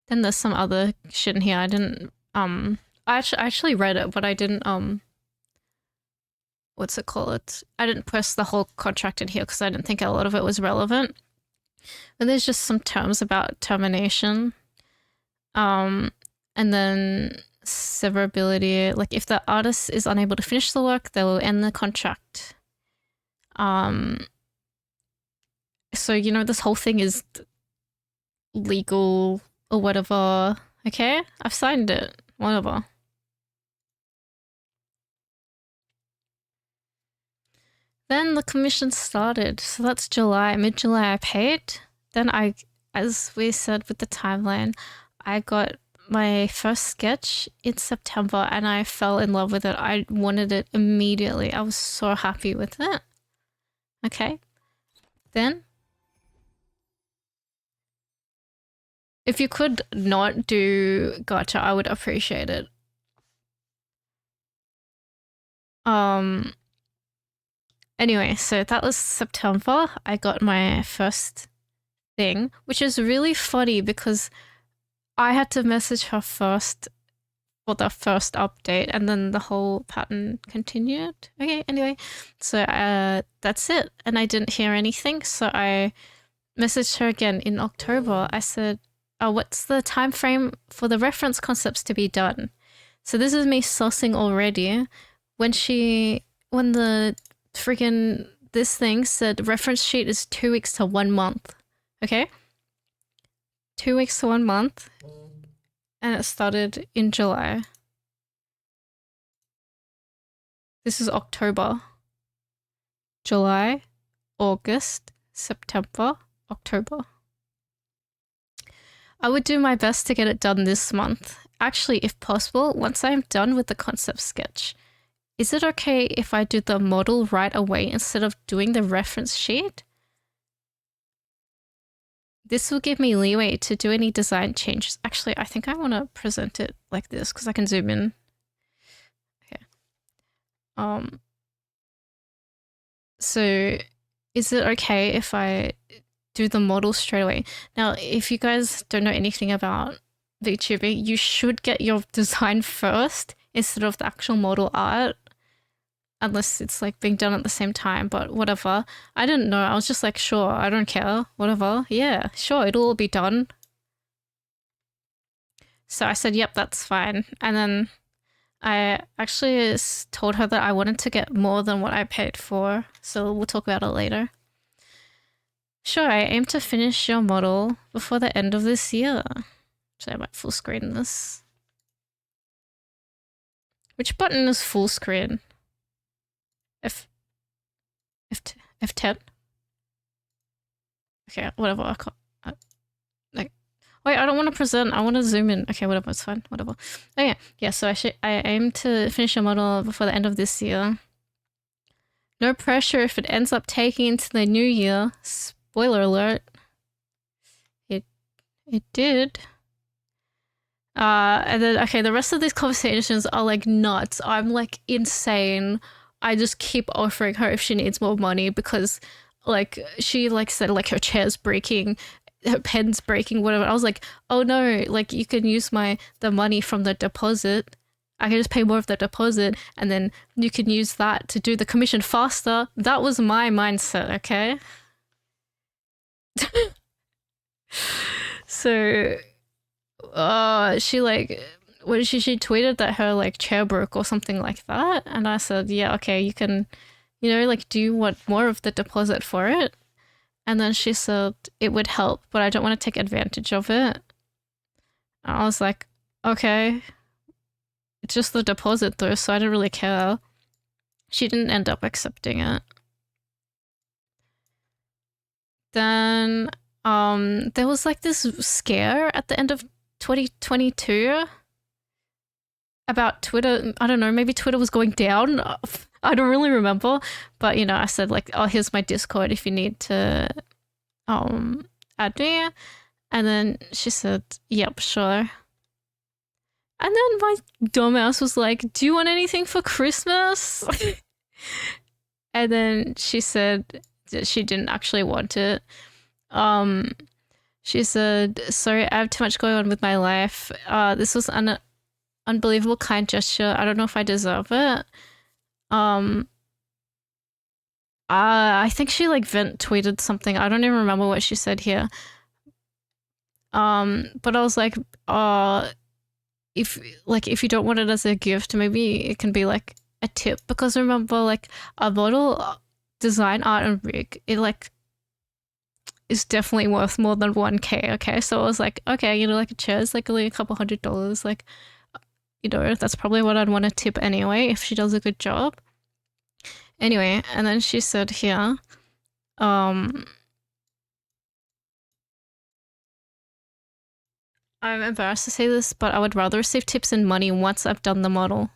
Then there's some other shit in here. I didn't, I actually read it, but I didn't, what's it called? I didn't press the whole contract in here because I didn't think a lot of it was relevant. But there's just some terms about termination. And then severability, like if the artist is unable to finish the work, they will end the contract. So, you know, this whole thing is legal or whatever. Okay? I've signed it. Whatever. Then the commission started. So that's July. Mid-July I paid. Then I, as we said with the timeline, I got my first sketch in September and I fell in love with it. I wanted it immediately. I was so happy with it. Okay. Then, if you could not do gacha, I would appreciate it. Anyway, so that was September. I got my first thing, which is really funny because I had to message her first for the first update, and then the whole pattern continued. Okay, anyway, so that's it. And I didn't hear anything, so I messaged her again in October. I said, oh, what's the time frame for the reference concepts to be done? So this is me sussing already. When the freaking this thing said reference sheet is 2 weeks to 1 month. Okay? 2 weeks to 1 month. And it started in July. This is October. July, August, September, October. I would do my best to get it done this month. Actually, if possible, once I'm done with the concept sketch, is it okay if I do the model right away instead of doing the reference sheet? This will give me leeway to do any design changes. Actually, I think I want to present it like this because I can zoom in. Okay. So is it okay if I do the model straight away? Now, if you guys don't know anything about VTubing, you should get your design first instead of the actual model art. Unless it's like being done at the same time, but whatever. I didn't know. I was just like, sure, I don't care. Whatever. Yeah, sure, it'll all be done. So I said, yep, that's fine. And then I actually told her that I wanted to get more than what I paid for. So we'll talk about it later. Sure, I aim to finish your model before the end of this year. So I might full screen this. Which button is full screen? F10? Okay, whatever. I can't, like, wait, I don't want to present. I want to zoom in. Okay, whatever. It's fine. Whatever. Okay, yeah. So I aim to finish a model before the end of this year. No pressure if it ends up taking into the new year. Spoiler alert. It did. And then okay, the rest of these conversations are like nuts. I'm like insane. I just keep offering her if she needs more money because like she like said like her chair's breaking, her pen's breaking, whatever. I was like, oh no, like you can use the money from the deposit. I can just pay more of the deposit and then you can use that to do the commission faster. That was my mindset, okay? So she like when she tweeted that her like chair broke or something like that, and I said, yeah, okay, you can, like, do you want more of the deposit for it? And then she said it would help, but I don't want to take advantage of it. And I was like, okay, it's just the deposit though, so I didn't really care. She didn't end up accepting it. Then there was like this scare at the end of 2022 about Twitter. I don't know, maybe Twitter was going down. I don't really remember, but I said like, oh, here's my Discord if you need to add me. And then she said, yep, sure. And then my dumbass was like, do you want anything for Christmas? And then she said that she didn't actually want it. She said, sorry, I have too much going on with my life. This was an unbelievable kind gesture. I don't know if I deserve it. I think she like vent tweeted something. I don't even remember what she said here. But I was like, if you don't want it as a gift, maybe it can be like a tip, because remember like a model design art and rig, it like is definitely worth more than 1K. Okay, so I was like, okay, like a chair is like only a couple $100, like, that's probably what I'd want to tip anyway if she does a good job. Anyway, and then she said here, I'm embarrassed to say this, but I would rather receive tips and money once I've done the model.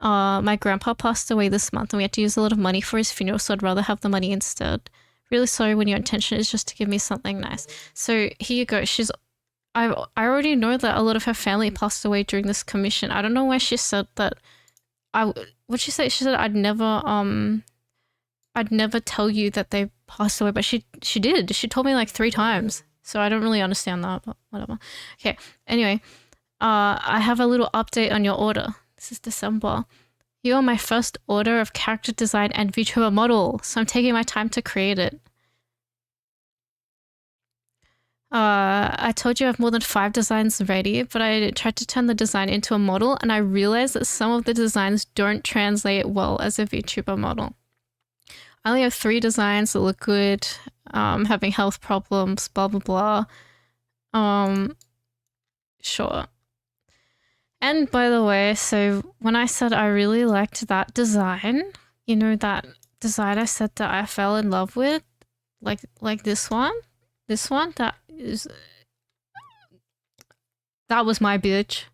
My grandpa passed away this month and we had to use a lot of money for his funeral, so I'd rather have the money instead. Really sorry when your intention is just to give me something nice. So here you go. I already know that a lot of her family passed away during this commission. I don't know why she said that. What'd she say? She said I'd never tell you that they passed away, but she did. She told me like 3 times. So I don't really understand that, but whatever. Okay. Anyway, I have a little update on your order. This is December. You are my first order of character design and VTuber model, so I'm taking my time to create it. I told you I have more than 5 designs ready, but I tried to turn the design into a model and I realized that some of the designs don't translate well as a VTuber model. I only have 3 designs that look good, having health problems, blah, blah, blah. Sure. And by the way, so when I said I really liked that design, you know, that design I said that I fell in love with, like this one, that was my bitch.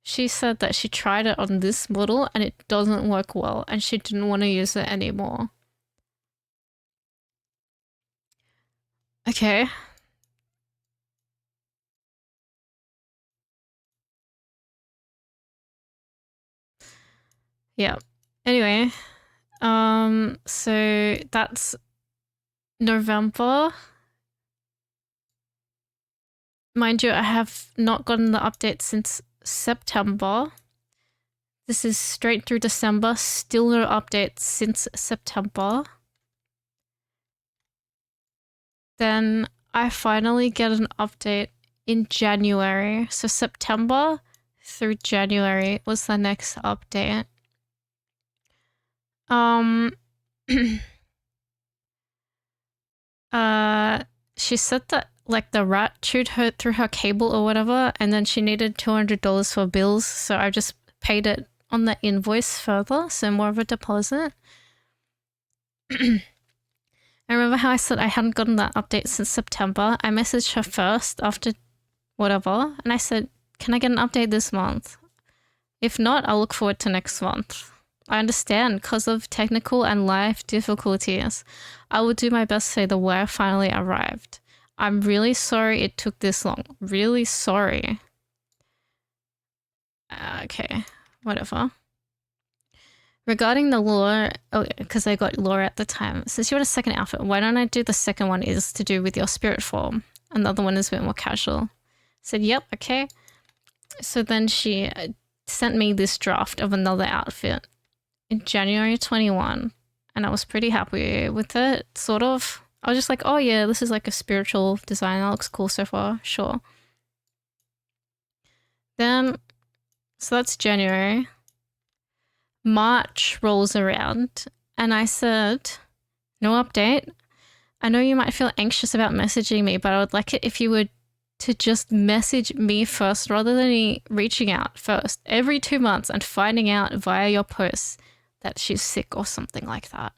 She said that she tried it on this model and it doesn't work well and she didn't want to use it anymore. Okay. Yeah. Anyway, so that's November. Mind you, I have not gotten the update since September. This is straight through December, still no updates since September. Then I finally get an update in January. So September through January was the next update. She said that like the rat chewed her through her cable or whatever, and then she needed $200 for bills, so I just paid it on the invoice further, so more of a deposit. I remember how I said I hadn't gotten that update since September. I messaged her first after whatever, and I said, can I get an update this month? If not, I'll look forward to next month. I understand because of technical and life difficulties. I will do my best to say the wire finally arrived. I'm really sorry it took this long. Really sorry. Okay, whatever. Regarding the lore, because I got lore at the time, since you want a second outfit, why don't I do the second one is to do with your spirit form, and the other one is a bit more casual. I said, yep, okay. So then she sent me this draft of another outfit in January 21, and I was pretty happy with it, sort of. I was just like, oh yeah, this is like a spiritual design. That looks cool so far, sure. Then, so that's January. March rolls around, and I said, no update. I know you might feel anxious about messaging me, but I would like it if you would to just message me first rather than me reaching out first every 2 months and finding out via your posts that she's sick or something like that.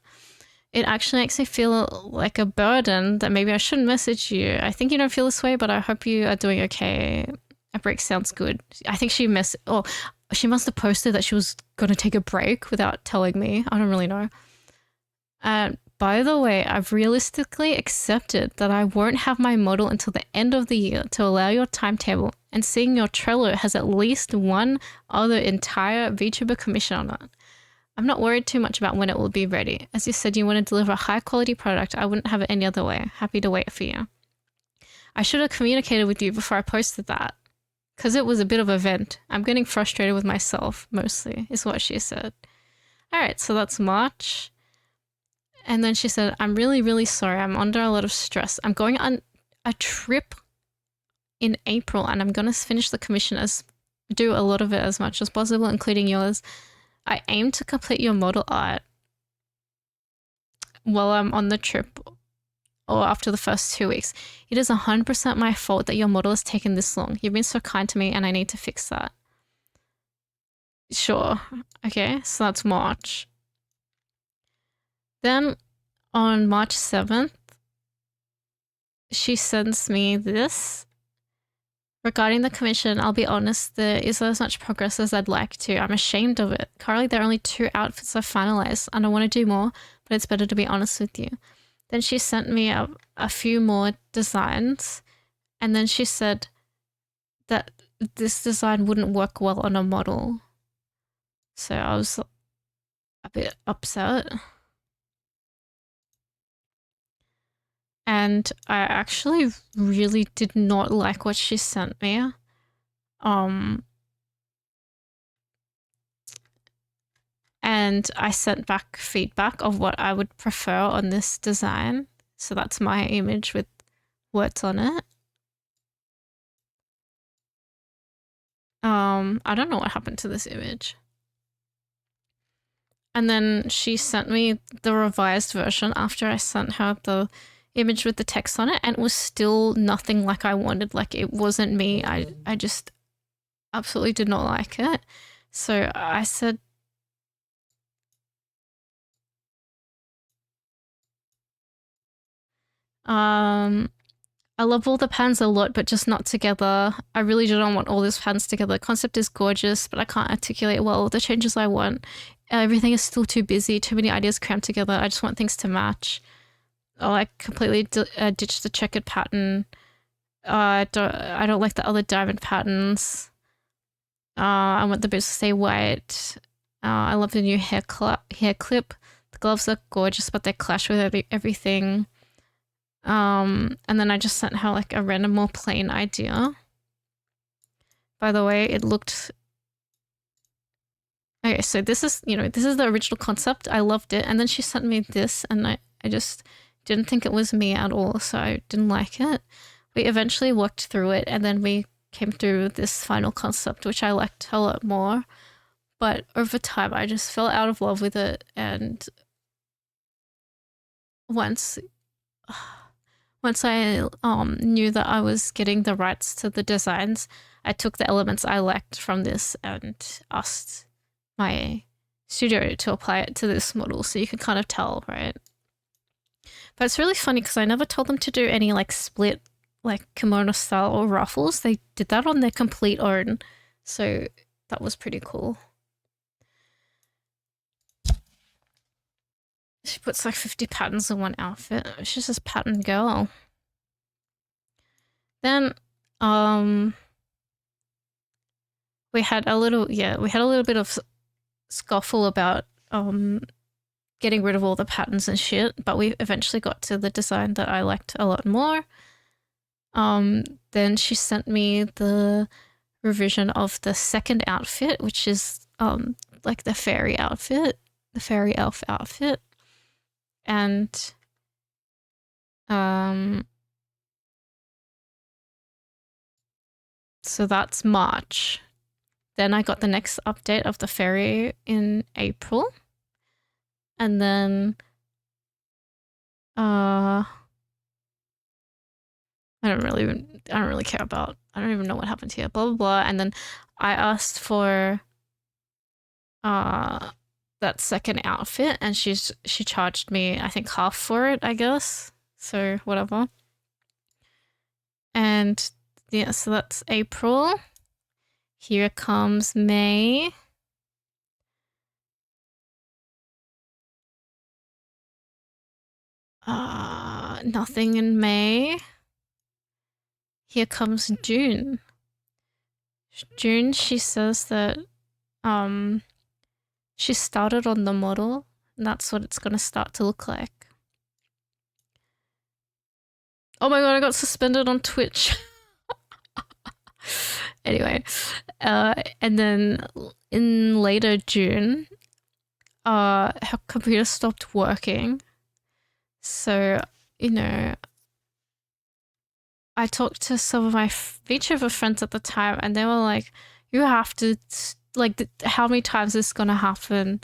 It actually makes me feel like a burden that maybe I shouldn't message you. I think you don't feel this way, but I hope you are doing okay. A break sounds good. I think she must have posted that she was going to take a break without telling me. I don't really know. By the way, I've realistically accepted that I won't have my model until the end of the year to allow your timetable, and seeing your Trello has at least one other entire VTuber commission on it. I'm not worried too much about when it will be ready. As you said, you want to deliver a high quality product. I wouldn't have it any other way. Happy to wait for you. I should have communicated with you before I posted that, because it was a bit of a vent. I'm getting frustrated with myself, mostly, is what she said. All right, so that's March. And then she said, I'm really, really sorry. I'm under a lot of stress. I'm going on a trip in April, and I'm going to finish the commission, do a lot of it as much as possible, including yours. I aim to complete your model art while I'm on the trip or after the first 2 weeks. It is 100% my fault that your model has taken this long. You've been so kind to me and I need to fix that. Sure. Okay, so that's March. Then on March 7th, she sends me this. Regarding the commission, I'll be honest, there isn't as much progress as I'd like to. I'm ashamed of it. Currently, there are only 2 outfits I've finalized, and I want to do more, but it's better to be honest with you. Then she sent me a few more designs, and then she said that this design wouldn't work well on a model. So I was a bit upset. And I actually really did not like what she sent me. And I sent back feedback of what I would prefer on this design. So that's my image with words on it. I don't know what happened to this image. And then she sent me the revised version after I sent her the image with the text on it, and it was still nothing like I wanted. Like, it wasn't me. I just absolutely did not like it. So I said, I love all the patterns a lot, but just not together. I really do not want all these patterns together. The concept is gorgeous, but I can't articulate well the changes I want. Everything is still too busy, too many ideas crammed together. I just want things to match. Oh, I completely ditched the checkered pattern. I don't like the other diamond patterns. I want the boots to stay white. I love the new hair clip. The gloves are gorgeous, but they clash with everything. And then I just sent her like a random more plain idea. By the way, it looked... Okay, so this is, this is the original concept. I loved it. And then she sent me this, and I just didn't think it was me at all, so I didn't like it. We eventually worked through it, and then we came through this final concept, which I liked a lot more. But over time, I just fell out of love with it, and once I knew that I was getting the rights to the designs, I took the elements I liked from this and asked my studio to apply it to this model, so you can kind of tell, right? But it's really funny because I never told them to do any like split like kimono style or ruffles. They did that on their complete own, so that was pretty cool. She puts like 50 patterns in one outfit. She's this pattern girl. Then we had a little bit of scuffle about getting rid of all the patterns and shit, but we eventually got to the design that I liked a lot more. Then she sent me the revision of the second outfit, which is like the fairy outfit, the fairy elf outfit. And so that's March. Then I got the next update of the fairy in April. And then I don't really care about, I don't even know what happened here, blah blah blah. And then I asked for that second outfit, and she charged me, I think, half for it, I guess. So whatever. And yeah, so that's April. Here comes May. Nothing in May. Here comes June. June, she says that she started on the model, and that's what it's gonna start to look like. Oh my god, I got suspended on Twitch. Anyway, and then in later June, her computer stopped working. So, I talked to some of my VTuber friends at the time, and they were like, you have to, like, how many times is this gonna happen?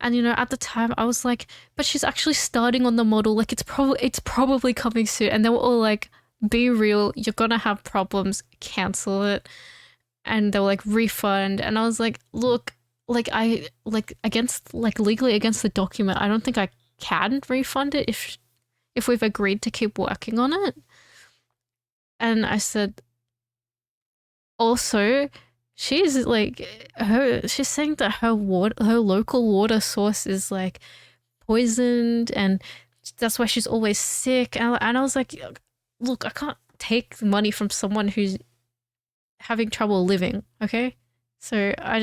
And, at the time I was like, but she's actually starting on the model, like, it's probably coming soon. And they were all like, be real, you're gonna have problems, cancel it. And they were like, refund. And I was like, look, like, legally against the document, I don't think I can refund it if we've agreed to keep working on it. And I said, also, she's saying that her local water source is like poisoned, and that's why she's always sick. And I was like, look, I can't take money from someone who's having trouble living, okay? So I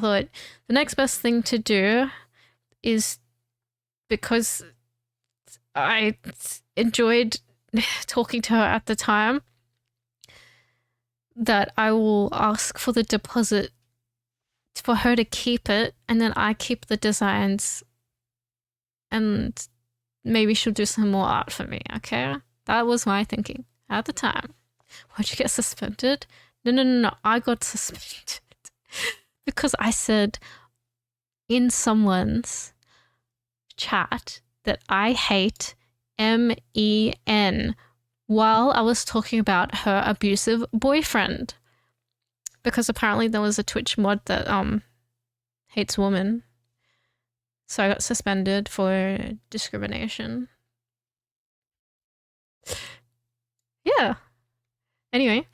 thought the next best thing to do is, because I enjoyed talking to her at the time, that I will ask for the deposit for her to keep it, and then I keep the designs, and maybe she'll do some more art for me, okay? That was my thinking at the time. Why'd you get suspended? No, I got suspended. because I said in someone's chat that I hate MEN while I was talking about her abusive boyfriend. Because apparently there was a Twitch mod that hates women. So I got suspended for discrimination. Yeah. Anyway,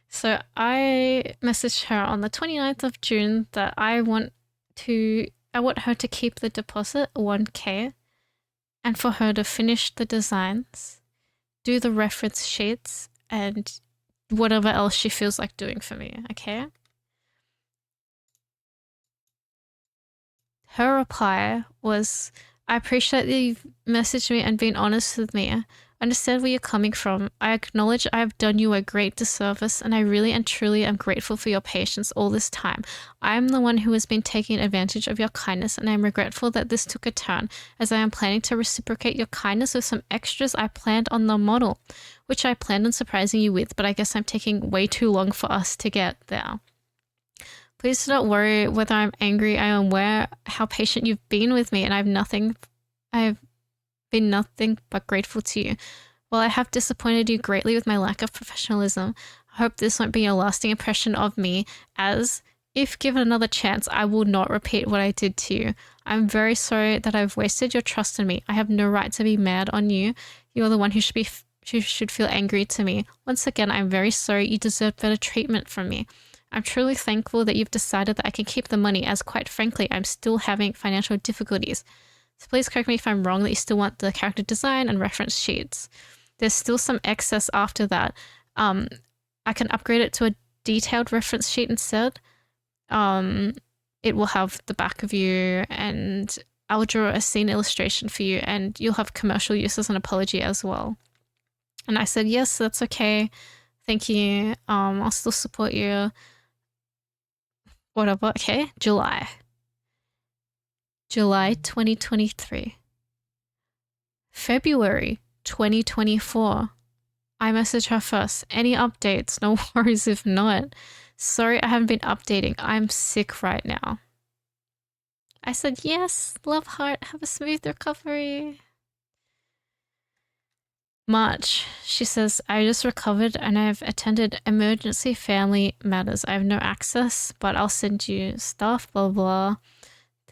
so I messaged her on the 29th of June that I want her to keep the deposit, 1K, and for her to finish the designs, do the reference sheets, and whatever else she feels like doing for me, okay? Her reply was, I appreciate that you've messaged me and been honest with me. I understand where you're coming from. I acknowledge I have done you a great disservice, and I really and truly am grateful for your patience all this time. I am the one who has been taking advantage of your kindness, and I am regretful that this took a turn, as I am planning to reciprocate your kindness with some extras I planned on the model, which I planned on surprising you with, but I guess I'm taking way too long for us to get there. Please do not worry whether I'm angry. I am aware how patient you've been with me, and I have been nothing but grateful to you. While I have disappointed you greatly with my lack of professionalism, I hope this won't be a lasting impression of me, as, if given another chance, I will not repeat what I did to you. I'm very sorry that I've wasted your trust in me. I have no right to be mad on you. You're the one who should feel angry to me. Once again, I'm very sorry. You deserve better treatment from me. I'm truly thankful that you've decided that I can keep the money, as quite frankly, I'm still having financial difficulties. So please correct me if I'm wrong that you still want the character design and reference sheets. There's still some excess after that. I can upgrade it to a detailed reference sheet instead. It will have the back of you, and I'll draw a scene illustration for you, and you'll have commercial use as an apology as well. And I said, yes, that's okay. Thank you. I'll still support you. Whatever. Okay. July 2023. February 2024. I messaged her first. Any updates? No worries if not. Sorry I haven't been updating. I'm sick right now. I said, yes, love heart, have a smooth recovery. March, she says, I just recovered and I've attended emergency family matters. I have no access, but I'll send you stuff, blah, blah.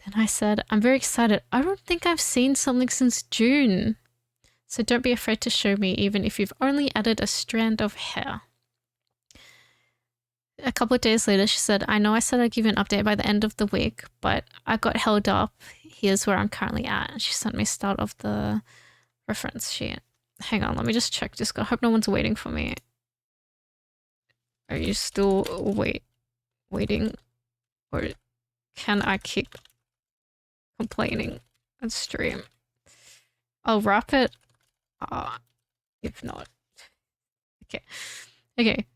Then I said, I'm very excited. I don't think I've seen something since June. So don't be afraid to show me, even if you've only added a strand of hair. A couple of days later, she said, I know I said I'd give you an update by the end of the week, but I got held up. Here's where I'm currently at. And she sent me start of the reference sheet. Hang on, let me just check this. I hope no one's waiting for me. Are you still waiting? Or can I keep complaining on stream? I'll wrap it. If not. Okay. Okay.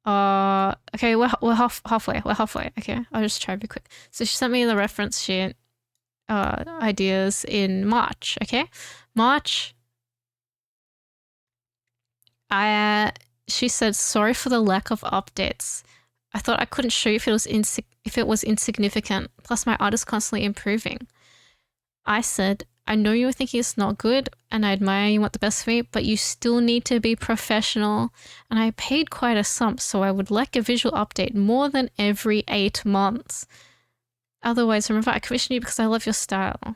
Okay, we're halfway. We're halfway. Okay, I'll just try to be quick. So she sent me the reference sheet ideas in March, okay? March. She said, sorry for the lack of updates. I thought I couldn't show you if it was insignificant. Plus, my art is constantly improving. I said, I know you were thinking it's not good, and I admire you want the best for me, but you still need to be professional. And I paid quite a sum, so I would like a visual update more than every 8 months. Otherwise, remember, I commissioned you because I love your style.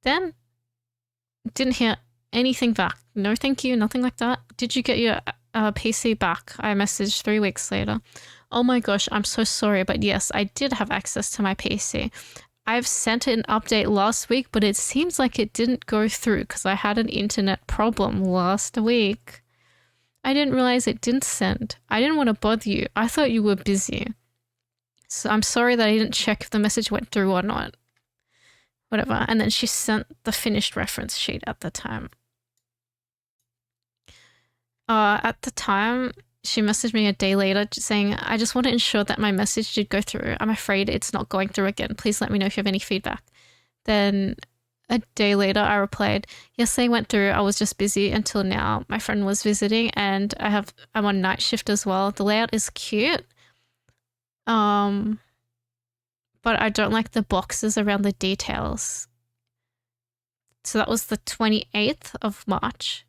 Then, didn't hear anything back. No thank you, nothing like that. Did you get your PC back? I messaged 3 weeks later. Oh my gosh, I'm so sorry, but yes, I did have access to my PC. I've sent an update last week, but it seems like it didn't go through because I had an internet problem last week. I didn't realize it didn't send. I didn't want to bother you. I thought you were busy. So I'm sorry that I didn't check if the message went through or not. Whatever. And then she sent the finished reference sheet at the time. At the time, she messaged me a day later saying, I just want to ensure that my message did go through. I'm afraid it's not going through again. Please let me know if you have any feedback. Then a day later, I replied, yes, they went through. I was just busy until now. My friend was visiting and I'm on night shift as well. The layout is cute. But I don't like the boxes around the details. So that was the 28th of March.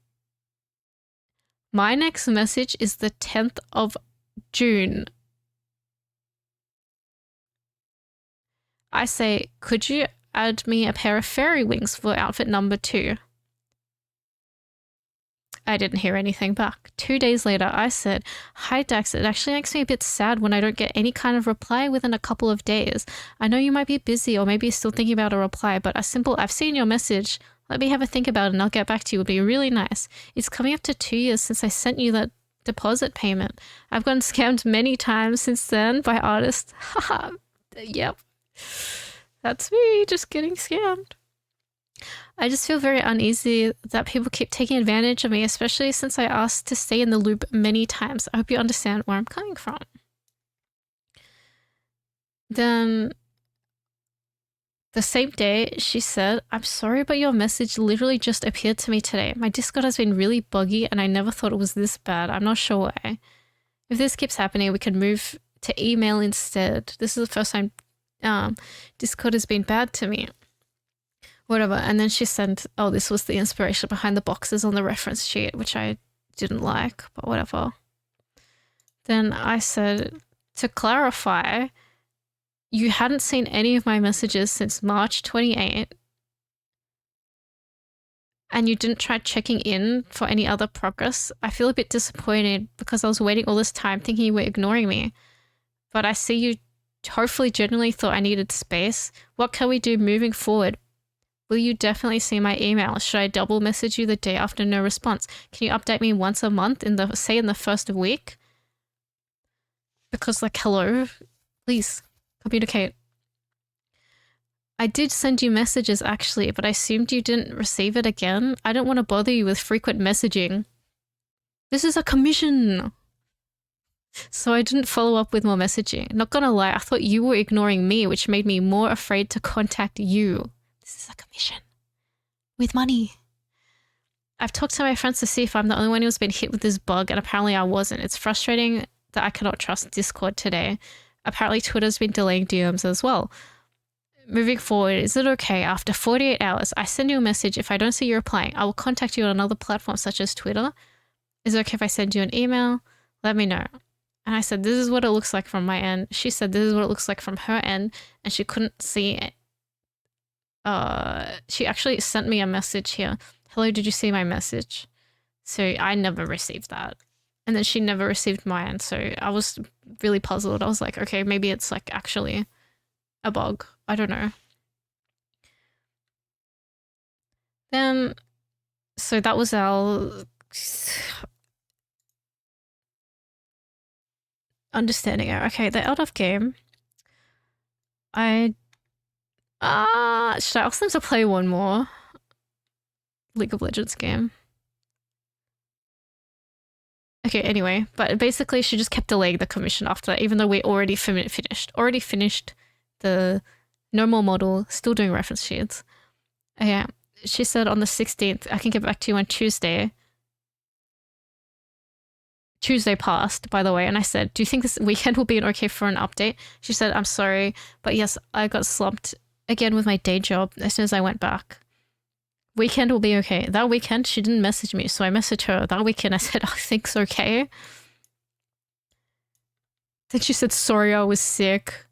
My next message is the 10th of June. I say, could you add me a pair of fairy wings for outfit number 2? I didn't hear anything back. 2 days later, I said, hi Dax, it actually makes me a bit sad when I don't get any kind of reply within a couple of days. I know you might be busy or maybe you're still thinking about a reply, but a simple, I've seen your message. Let me have a think about it and I'll get back to you would be really nice. It's coming up to 2 years since I sent you that deposit payment. I've gotten scammed many times since then by artists. Haha. Yep. That's me just getting scammed. I just feel very uneasy that people keep taking advantage of me, especially since I asked to stay in the loop many times. I hope you understand where I'm coming from. Then the same day, she said, I'm sorry, but your message literally just appeared to me today. My Discord has been really buggy and I never thought it was this bad. I'm not sure why. If this keeps happening, we can move to email instead. This is the first time Discord has been bad to me. Whatever. And then she sent, oh, this was the inspiration behind the boxes on the reference sheet, which I didn't like, but whatever. Then I said, to clarify, you hadn't seen any of my messages since March 28, and you didn't try checking in for any other progress. I feel a bit disappointed because I was waiting all this time thinking you were ignoring me. But I see you hopefully genuinely thought I needed space. What can we do moving forward? Will you definitely see my email? Should I double message you the day after no response? Can you update me once a month in the first week? Because like, hello, please communicate. I did send you messages actually, but I assumed you didn't receive it again. I don't want to bother you with frequent messaging. This is a commission. So I didn't follow up with more messaging. Not gonna lie, I thought you were ignoring me, which made me more afraid to contact you. This is a commission. With money. I've talked to my friends to see if I'm the only one who's been hit with this bug, and apparently I wasn't. It's frustrating that I cannot trust Discord today. Apparently Twitter's been delaying DMs as well. Moving forward, is it okay after 48 hours, I send you a message. If I don't see you replying, I will contact you on another platform such as Twitter. Is it okay if I send you an email? Let me know. And I said, this is what it looks like from my end. She said, this is what it looks like from her end. And she couldn't see it. She actually sent me a message here. Hello, did you see my message? So I never received that. And then she never received mine. So I was really puzzled. I was like, okay, maybe it's like actually a bug. I don't know. Then, so that was our understanding it. Okay, they're out of game. Should I ask them to play one more League of Legends game? Okay, anyway, but basically she just kept delaying the commission after that, even though we already finished the normal model, still doing reference sheets. Okay, she said on the 16th, I can get back to you on Tuesday. Tuesday passed, by the way, and I said, do you think this weekend will be okay for an update? She said, I'm sorry, but yes, I got slumped again with my day job as soon as I went back. Weekend will be okay. That weekend, she didn't message me, so I messaged her. That weekend, I said, I think it's okay. Then she said, sorry, I was sick.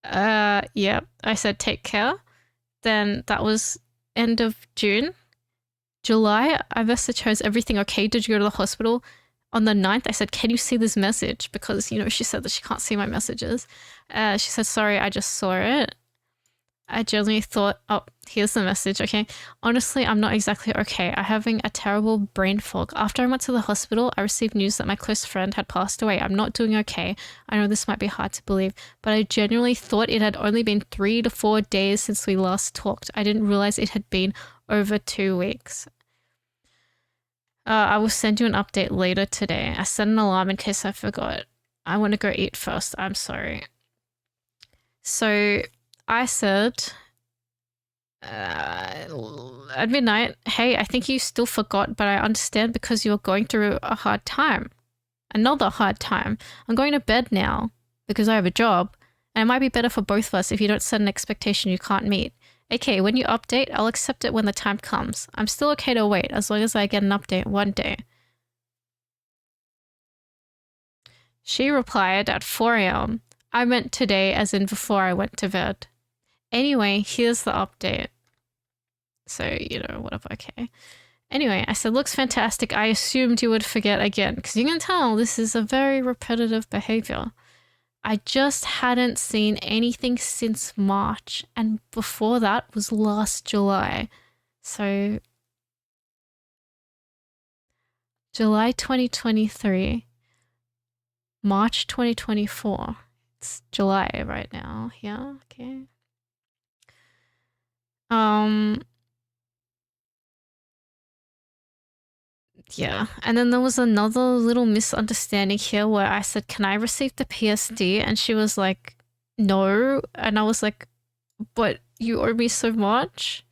Yeah. I said, take care. Then that was end of June. July, I messaged her, is everything okay? Did you go to the hospital? On the 9th, I said, can you see this message? Because, you know, she said that she can't see my messages. She said, sorry, I just saw it. I genuinely thought, oh, here's the message, okay? Honestly, I'm not exactly okay. I'm having a terrible brain fog. After I went to the hospital, I received news that my close friend had passed away. I'm not doing okay. I know this might be hard to believe, but I genuinely thought it had only been 3 to 4 days since we last talked. I didn't realize it had been over 2 weeks. I will send you an update later today. I set an alarm in case I forgot. I want to go eat first. I'm sorry. So I said at midnight, hey, I think you still forgot, but I understand because you're going through a hard time. Another hard time. I'm going to bed now. because I have a job, and it might be better for both of us if you don't set an expectation you can't meet. Okay, when you update, I'll accept it when the time comes. I'm still okay to wait as long as I get an update one day. She replied at 4 a.m. I meant today, as in before I went to bed. Anyway, here's the update. So, whatever, okay. Anyway, I said, looks fantastic. I assumed you would forget again, because you can tell this is a very repetitive behavior. I just hadn't seen anything since March, and before that was last July. So, July 2023, March 2024. It's July right now. Yeah, okay. Yeah, and then there was another little misunderstanding here where I said, can I receive the PSD? And she was like, no. And I was like, but you owe me so much.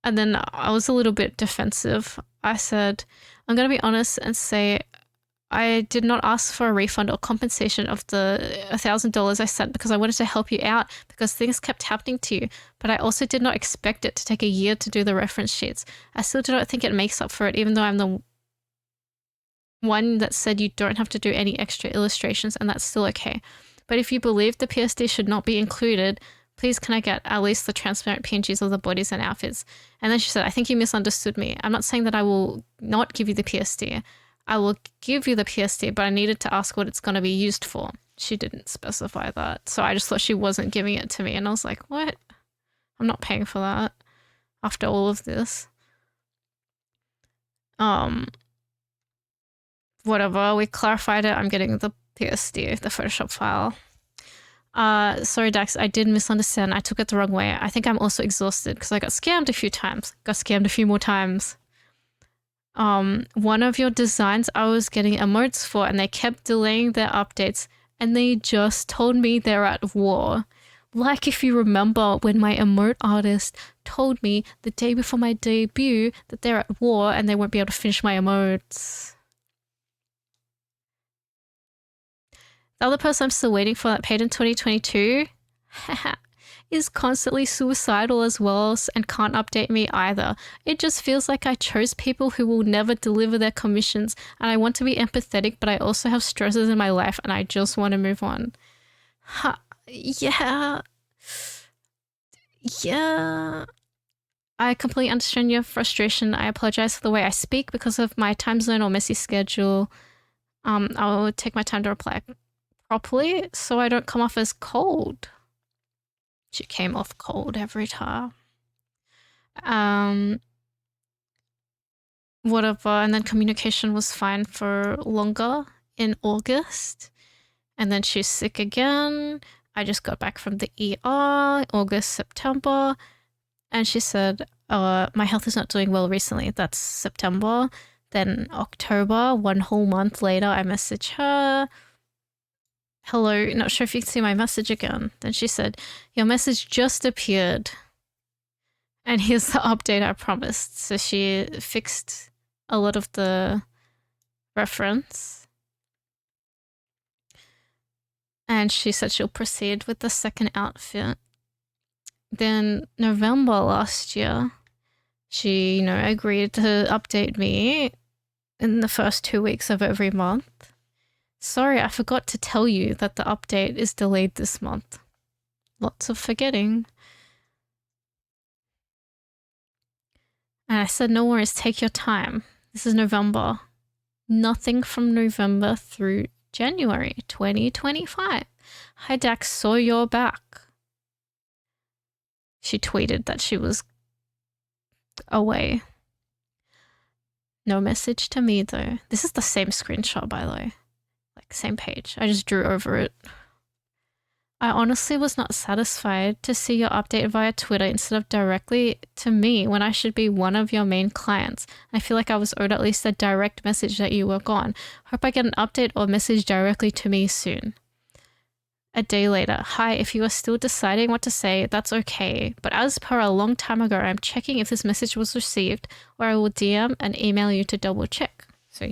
And then I was a little bit defensive. I said, I'm going to be honest and say I did not ask for a refund or compensation of the $1,000 I sent because I wanted to help you out because things kept happening to you. But I also did not expect it to take a year to do the reference sheets. I still do not think it makes up for it, even though I'm the one that said you don't have to do any extra illustrations, and that's still okay. But if you believe the PSD should not be included, please can I get at least the transparent PNGs of the bodies and outfits? And then she said, I think you misunderstood me. I'm not saying that I will not give you the PSD. I will give you the PSD, but I needed to ask what it's going to be used for. She didn't specify that. So I just thought she wasn't giving it to me. And I was like, what? I'm not paying for that after all of this. Whatever. We clarified it. I'm getting the PSD, the Photoshop file. Sorry, Dax, I did misunderstand. I took it the wrong way. I think I'm also exhausted because I got scammed a few times. Got scammed a few more times. One of your designs I was getting emotes for, and they kept delaying their updates, and they just told me they're at war. Like if you remember when my emote artist told me the day before my debut that they're at war and they won't be able to finish my emotes. The other person I'm still waiting for that paid in 2022 is constantly suicidal as well and can't update me either. It just feels like I chose people who will never deliver their commissions, and I want to be empathetic, but I also have stresses in my life and I just want to move on. Yeah. I completely understand your frustration. I apologize for the way I speak because of my time zone or messy schedule. I will take my time to reply properly so I don't come off as cold. She came off cold every time. Whatever. And then communication was fine for longer in August. And then she's sick again. I just got back from the ER, August, September. And she said, my health is not doing well recently. That's September. Then October, 1 whole month later, I message her. Hello, not sure if you can see my message again. Then she said, your message just appeared. And here's the update I promised. So she fixed a lot of the reference. And she said she'll proceed with the second outfit. Then November last year, she, agreed to update me in the first 2 weeks of every month. Sorry, I forgot to tell you that the update is delayed this month. Lots of forgetting. And I said, no worries, take your time. This is November. Nothing from November through January 2025. Hi Dax, saw you're back. She tweeted that she was away. No message to me though. This is the same screenshot, by the way. Like, same page. I just drew over it. I honestly was not satisfied to see your update via Twitter instead of directly to me when I should be one of your main clients. I feel like I was owed at least a direct message that you were gone. Hope I get an update or message directly to me soon. A day later, hi, if you are still deciding what to say, that's okay. But as per a long time ago, I'm checking if this message was received, or I will DM and email you to double check. So,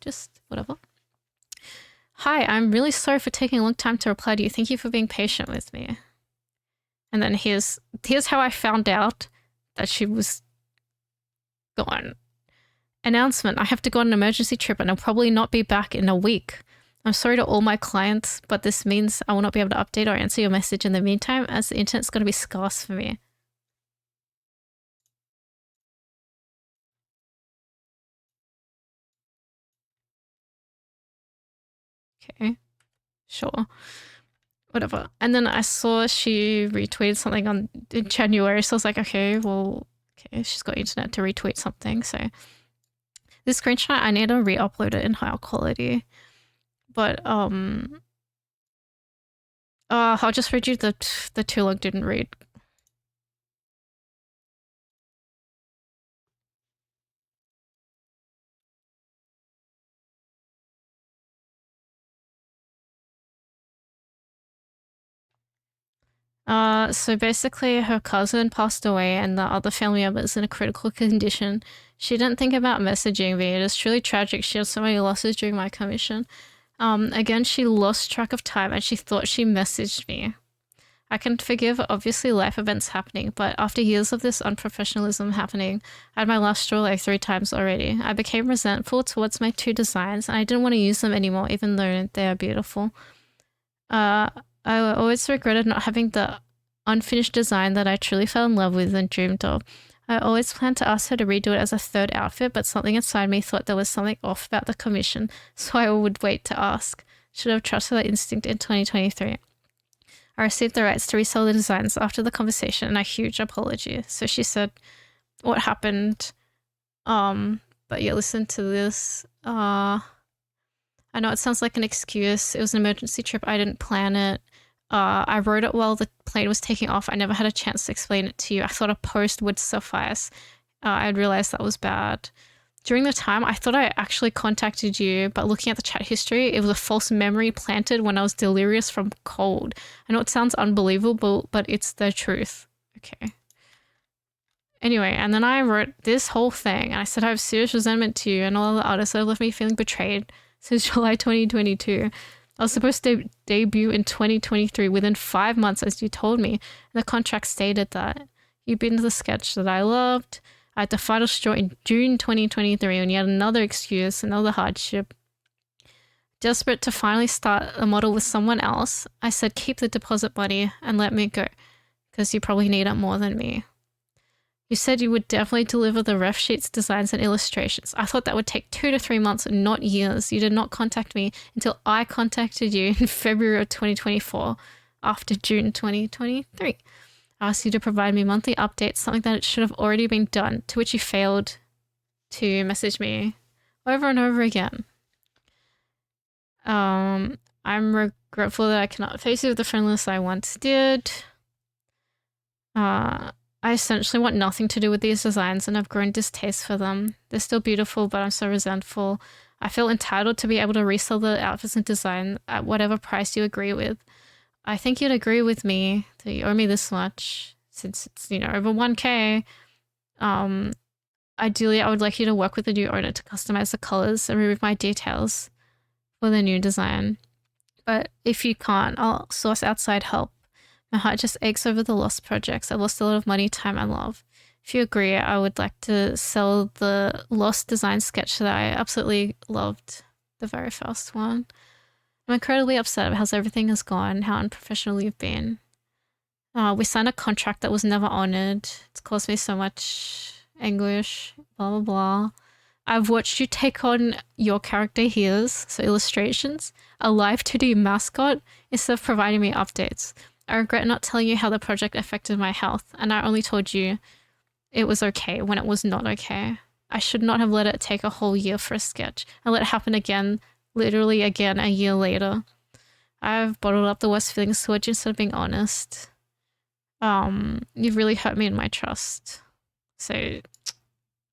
just whatever. Hi, I'm really sorry for taking a long time to reply to you. Thank you for being patient with me. And then here's how I found out that she was gone. Announcement: I have to go on an emergency trip and I'll probably not be back in a week. I'm sorry to all my clients, but this means I will not be able to update or answer your message in the meantime, as the internet's going to be scarce for me. Okay, sure. Whatever. And then I saw she retweeted something in January, so I was like, okay, well, okay, she's got internet to retweet something. So this screenshot, I need to re-upload it in higher quality. But I'll just read you the too long didn't read. So basically her cousin passed away and the other family member is in a critical condition. She didn't think about messaging me. It is truly tragic. She had so many losses during my commission. Again, she lost track of time and she thought she messaged me. I can forgive obviously life events happening, but after years of this unprofessionalism happening, I had my last straw like 3 times already. I became resentful towards my 2 designs and I didn't want to use them anymore, even though they are beautiful. I always regretted not having the unfinished design that I truly fell in love with and dreamed of. I always planned to ask her to redo it as a 3rd outfit, but something inside me thought there was something off about the commission, so I would wait to ask. Should have trusted that instinct in 2023. I received the rights to resell the designs after the conversation and a huge apology. So she said what happened. But yeah, listen to this. I know it sounds like an excuse. It was an emergency trip. I didn't plan it. I wrote it while the plane was taking off. I never had a chance to explain it to you. I thought a post would suffice. I realized that was bad. During the time, I thought I actually contacted you, but looking at the chat history, it was a false memory planted when I was delirious from cold. I know it sounds unbelievable, but it's the truth. Okay. Anyway, and then I wrote this whole thing, and I said I have serious resentment to you and all the artists that have left me feeling betrayed since July 2022. I was supposed to debut in 2023 within 5 months, as you told me, and the contract stated that. You've been the sketch that I loved. I had the final straw in June 2023 when you had another excuse, another hardship. Desperate to finally start a model with someone else, I said keep the deposit money and let me go, because you probably need it more than me. You said you would definitely deliver the ref sheets, designs, and illustrations. I thought that would take 2 to 3 months, not years. You did not contact me until I contacted you in February of 2024, after June 2023. I asked you to provide me monthly updates, something that it should have already been done, to which you failed to message me over and over again. I'm regretful that I cannot face you with the friendliness I once did. I essentially want nothing to do with these designs and I've grown distaste for them. They're still beautiful, but I'm so resentful. I feel entitled to be able to resell the outfits and design at whatever price you agree with. I think you'd agree with me that you owe me this much, since it's, over 1K. Ideally, I would like you to work with the new owner to customize the colors and remove my details for the new design. But if you can't, I'll source outside help. My heart just aches over the lost projects. I lost a lot of money, time, and love. If you agree, I would like to sell the lost design sketch that I absolutely loved, the very first one. I'm incredibly upset about how everything has gone, how unprofessional you've been. We signed a contract that was never honored. It's caused me so much anguish, blah, blah, blah. I've watched you take on your character here's, so illustrations, a live 2D mascot, instead of providing me updates. I regret not telling you how the project affected my health, and I only told you it was okay when it was not okay. I should not have let it take a whole year for a sketch, and let it happen again, literally again, a year later. I've bottled up the worst feelings towards you instead of being honest. You've really hurt me in my trust. So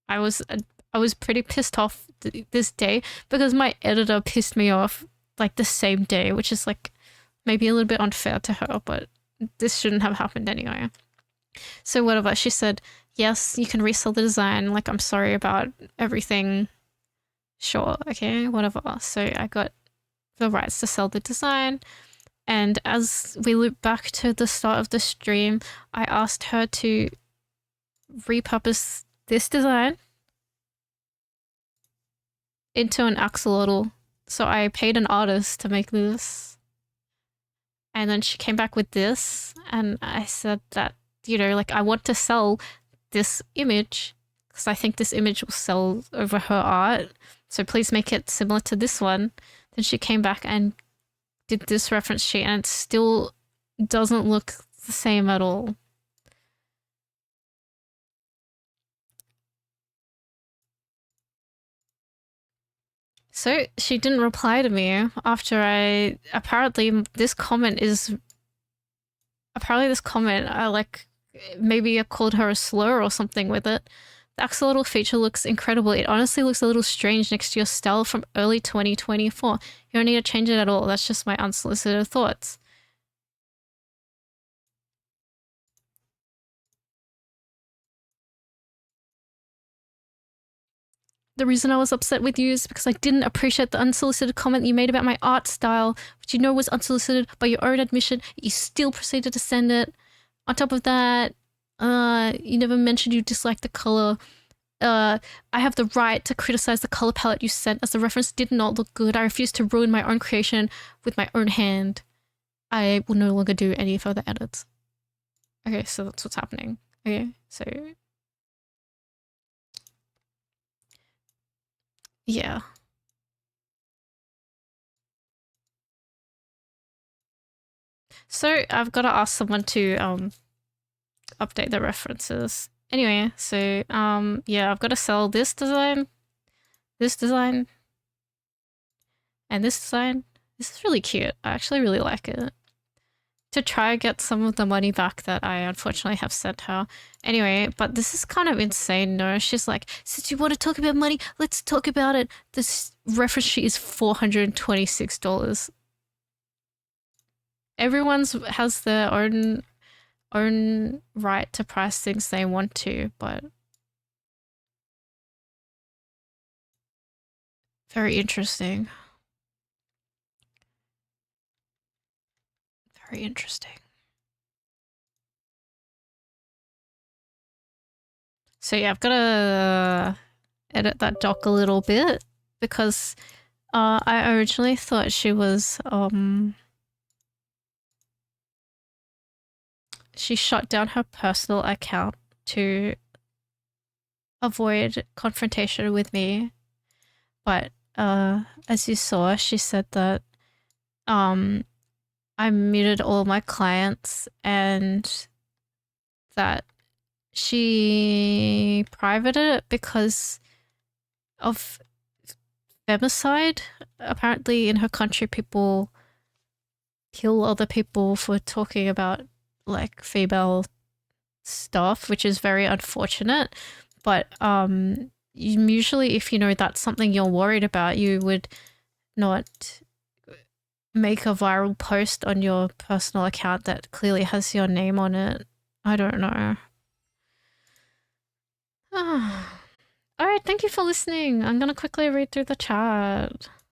I was pretty pissed off this day because my editor pissed me off like the same day, which is like maybe a little bit unfair to her, but this shouldn't have happened anyway. So whatever, she said, yes, you can resell the design. Like, I'm sorry about everything. Sure, okay, whatever. So I got the rights to sell the design. And as we loop back to the start of the stream, I asked her to repurpose this design into an axolotl. So I paid an artist to make this. And then she came back with this, and I said that, you know, like, I want to sell this image because I think this image will sell over her art. So please make it similar to this one. Then she came back and did this reference sheet, and it still doesn't look the same at all. So she didn't reply to me after apparently this comment, I like, maybe I called her a slur or something with it. The axolotl feature looks incredible. It honestly looks a little strange next to your style from early 2024. You don't need to change it at all. That's just my unsolicited thoughts. The reason I was upset with you is because I didn't appreciate the unsolicited comment you made about my art style, which you know was unsolicited by your own admission. You still proceeded to send it. On top of that, you never mentioned you disliked the color. I have the right to criticize the color palette you sent, as the reference did not look good. I refuse to ruin my own creation with my own hand. I will no longer do any further edits. Okay, so that's what's happening. Okay, so yeah. So I've got to ask someone to update the references. Anyway, so yeah, I've got to sell this design, and this design. This is really cute. I actually really like it. To try and get some of the money back that I unfortunately have sent her. Anyway, but this is kind of insane, no? She's like, since you want to talk about money, let's talk about it. This reference sheet is $426. Everyone's has their own right to price things they want to, but very interesting. Very interesting. So yeah, I've got to edit that doc a little bit because I originally thought she was she shut down her personal account to avoid confrontation with me. But as you saw, she said that I muted all my clients and that she privated it because of femicide. Apparently in her country, people kill other people for talking about like female stuff, which is very unfortunate. But usually if you know that's something you're worried about, you would not make a viral post on your personal account that clearly has your name on it. I don't know. All right, thank you for listening. I'm gonna quickly read through the chat.